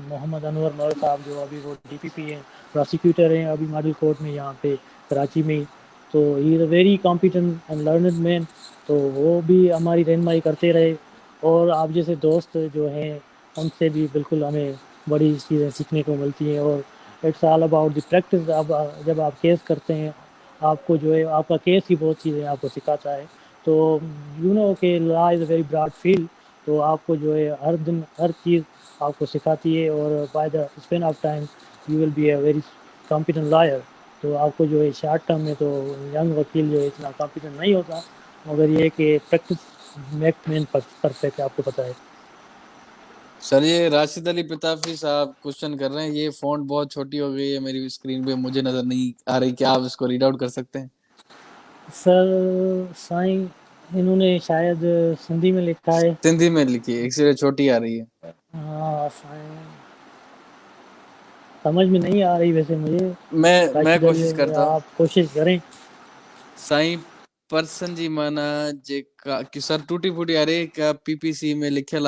محمد انور مور صاحب، جو ابھی وہ ڈی پی پی ہیں، پراسیکیوٹر ہیں ابھی ماڈل کورٹ میں یہاں پہ کراچی میں ہی. تو he is a very competent and learned man. تو وہ بھی ہماری رہنمائی کرتے رہے. اور آپ جیسے دوست جو ہیں ان سے بھی بالکل ہمیں بڑی چیزیں سیکھنے کو ملتی ہیں. اور it's all about the practice. اب جب آپ کیس کرتے ہیں آپ کو جو ہے آپ کا کیس ہی بہت چیزیں آپ کو سکھاتا ہے. تو کہ لا از اے ویری براڈ فیلڈ. تو آپ کو جو ہے ہر دن ہر چیز آپ کو سکھاتی ہے، اور by the span of time you will be a very competent lawyer. تو آپ کو جو ہے شارٹ ٹرم میں تو ینگ وکیل جو ہے اتنا کمپیٹنٹ نہیں ہوتا، مگر یہ کہ پریکٹس میک مین پرفیکٹ، آپ کو پتہ ہے. سر یہ راشد علی پتافی صاحب کوشچن کر رہے ہیں، یہ فونٹ بہت چھوٹی ہو گئی ہے میری اسکرین پہ، مجھے نظر نہیں آ رہی، کیا آپ اس کو ریڈ آؤٹ کر سکتے ہیں؟ سر سائیں انہوں نے شاید سندھی میں لکھا ہے. سندھی میں لکھی ہے، اس لیے چھوٹی آ رہی ہے. ہاں سائیں سمجھ میں نہیں آ رہی ویسے مجھے. میں راشد کوشش علی کرتا ہوں. آپ کوشش کریں. سائیں پرسن جی مانا جے کہ سر ٹوٹی پھوٹی آ رہی کا پی پی سی میں لکھل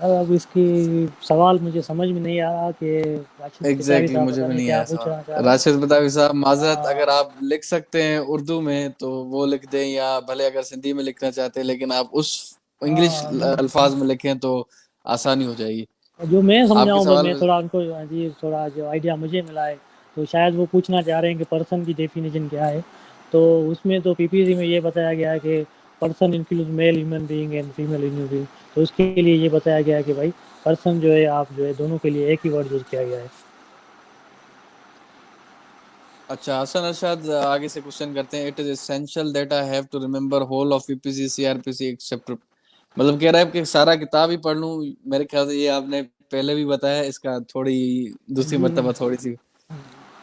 اب اس کی سوال مجھے سمجھ میں نہیں آ رہا کہ راشد پتاوی ایگزیکٹلی صاحب مجھے پتہ بھی نہیں نہیں کیا آیا پوچھنا چاہ سوال. رہے ہیں. راشد بتاوی صاحب معذرت، اگر ہاں آپ لکھ سکتے ہیں اردو میں تو وہ لکھ دیں، یا بھلے اگر سندھی میں لکھنا چاہتے ہیں لیکن آپ اس انگلش الفاظ میں لکھیں تو آسانی ہو جائے گی. جو میں آپ کے سمجھاؤں سوال میں تھوڑا ان کو جی تھوڑا جو آئیڈیا مجھے ملا ہے، تو شاید وہ پوچھنا چاہ رہے ہیں کہ پرسن کی ڈیفینیشن کیا ہے. تو اس میں تو پی پی سی میں یہ بتایا گیا ہے کہ person include male human being and female human being. تو اس کے لیے یہ بتایا گیا ہے کہ بھائی پرسن جو ہے آپ جو ہے دونوں کے لیے ایک ہی ورڈ یوز کیا گیا ہے. اچھا حسن ارشاد آگے سے کوشچن کرتے ہیں. It is essential that I have to remember whole of P P C R P C except, مطلب کہہ رہا ہے کہ سارا کتاب ہی پڑھ لوں. میرے خیال سے یہ آپ نے پہلے بھی بتایا, اس کا تھوڑی دوسری جی مرتبہ تھوڑی سی جی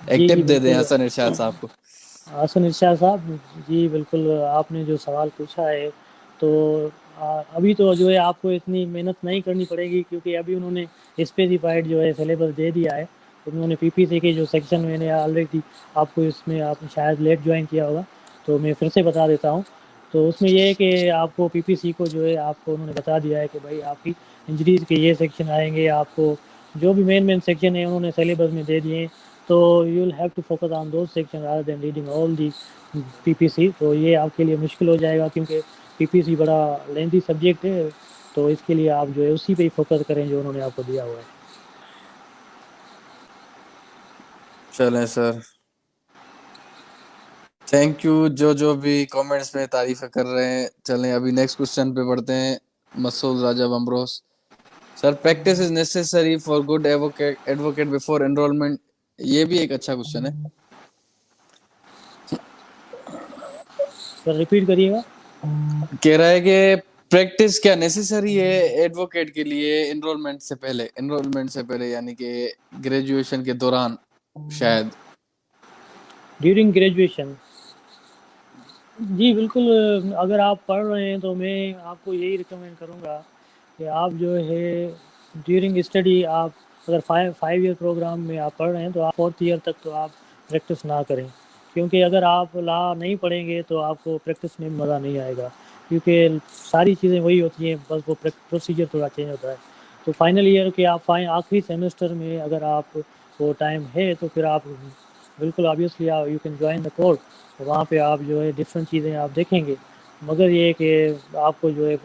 ایک جی ٹپ دے دیں بالکل حسن ارشاد صاحب کو. حسن ارشاد صاحب, جی بالکل آپ نے جو سوال پوچھا ہے تو ابھی تو جو ہے آپ کو اتنی محنت نہیں کرنی پڑے گی, کیونکہ ابھی انہوں نے اسپیسیفائڈ جو ہے سلیبس دے دیا ہے. انہوں نے پی پی سی کے جو سیکشن میں نے آلریڈی آپ کو اس میں آپ نے شاید لیٹ جوائن کیا ہوگا, تو میں پھر سے بتا دیتا ہوں. تو اس میں یہ ہے کہ آپ کو پی پی سی کو جو ہے آپ کو انہوں نے بتا دیا ہے کہ بھائی آپ کی انجریز کے یہ سیکشن آئیں گے, آپ کو جو بھی مین سیکشن ہیں انہوں نے سلیبس میں دے دیے ہیں, تو you will have to focus on those section rather than reading all the P P C. تو یہ آپ کے لیے مشکل ہو جائے گا, کیونکہ پی پی سی بڑا لینتھی سبجیکٹ ہے, تو اس کے لیے آپ جو ہے اسی پہ ہی فوکس کریں جو انہوں نے آپ کو دیا ہوا ہے. چلیں سر, تھینک یو جو بھی کامنٹس میں تعریفیں کر رہے ہیں. چلیں ابھی نیکسٹ کوشچن پہ بڑھتے ہیں. مسعود راجہ بمبروس sir, practice is necessary for good advocate before enrollment. یہ بھی ایک اچھا کوشچن ہے. سر ریپیٹ کریے گا. کہہ رہا ہے کہ پریکٹس کیا نیسیسری ہے ایڈوکیٹ کے لیے انرولمنٹ سے پہلے یعنی کہ گریجویشن کے دوران شاید. ڈیورنگ گریجویشن, جی بالکل. اگر آپ پڑھ رہے ہیں تو میں آپ کو یہی ریکمینڈ کروں گا کہ آپ جو ہے ڈیورنگ اسٹڈی آپ اگر 5 ایئر پروگرام میں آپ پڑھ رہے ہیں تو آپ 4th ایئر تک تو آپ پریکٹس نہ کریں, کیونکہ اگر آپ لا نہیں پڑھیں گے تو آپ کو پریکٹس میں مزہ نہیں آئے گا, کیونکہ ساری چیزیں وہی ہوتی ہیں, بس وہ پروسیجر تھوڑا چینج ہوتا ہے. تو فائنل ایئر کے آپ آخری سیمسٹر میں اگر آپ وہ ٹائم ہے تو پھر آپ بالکل obviously you can join the course. وہاں پہ آپ جو ہے ڈفرینٹ چیزیں آپ دیکھیں گے, مگر یہ کہ آپ کو جو ہے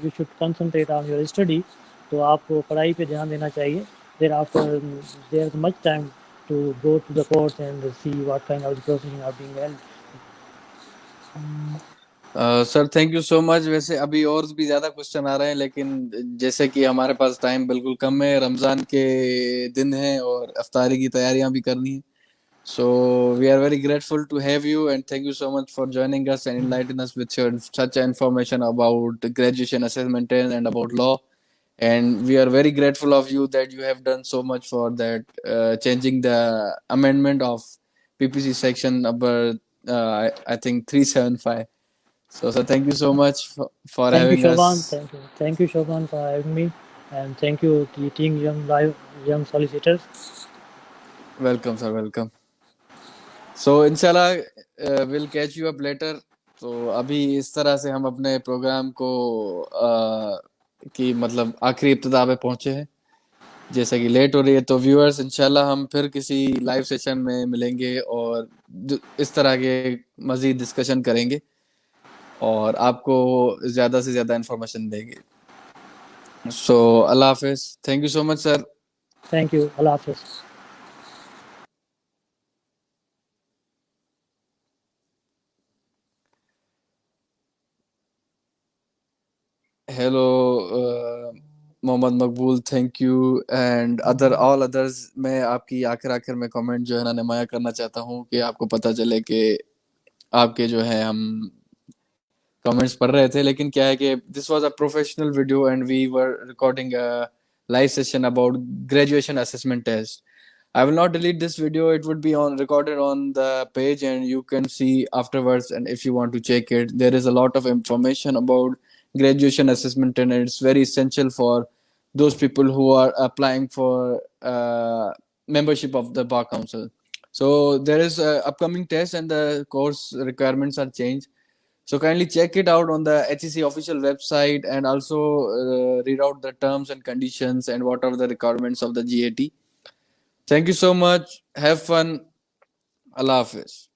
you should concentrate on your study. تو آپ کو پڑھائی پہ دھیان دینا چاہیے. Thereafter there is much time to go to the course and see what kind of proceedings are being held. Sir thank you so much. ویسے ابھی اور بھی زیادہ کوشچن آ رہے ہیں, لیکن جیسے کہ ہمارے پاس ٹائم بالکل کم ہے, رمضان کے دن ہیں اور افطاری کی تیاریاں بھی کرنی ہیں. So we are very grateful to have you and thank you so much for joining us and enlightening us with your such information about graduation assessment and about law. And we are very grateful of you that you have done so much for that, changing the amendment of PPC section number I think 375. So sir, thank you so much for Thank you, having us. Shoban. Thank you, Shoban, for having me, and thank you to team young solicitors. Welcome sir, welcome. So inshallah we'll catch you up later. تو ابھی اس طرح سے ہم اپنے programme کو کی مطلب آخری ابتدا پہ پہنچے ہیں, جیسا کہ لیٹ ہو رہی ہے. تو ویورز انشاءاللہ ہم پھر کسی لائیو سیشن میں ملیں گے اور اس طرح کے مزید ڈسکشن کریں گے اور آپ کو زیادہ سے زیادہ انفارمیشن دیں گے. سو اللہ حافظ. Thank you so much sir. Thank you. Allah Hafiz. Hello Muhammad Maqbool, thank you and all others. میں آپ کی آخر میں کامنٹ جو ہے نا نمایاں کرنا چاہتا ہوں کہ آپ کو پتہ چلے کہ آپ کے جو ہے ہم کامنٹس پڑھ رہے تھے, لیکن کیا ہے کہ this was a professional video and we were recording live session about graduation assessment test. I will not delete this video. It would be recorded on the page and you can see afterwards, and if you want to check it, there is a lot of information about graduation assessment and it's very essential for those people who are applying for membership of the bar council. So there is a upcoming test and the course requirements are changed. So kindly check it out on the HEC official website and also read out the terms and conditions and what are the requirements of the GAT. Thank you so much. Have fun. Allah Hafiz.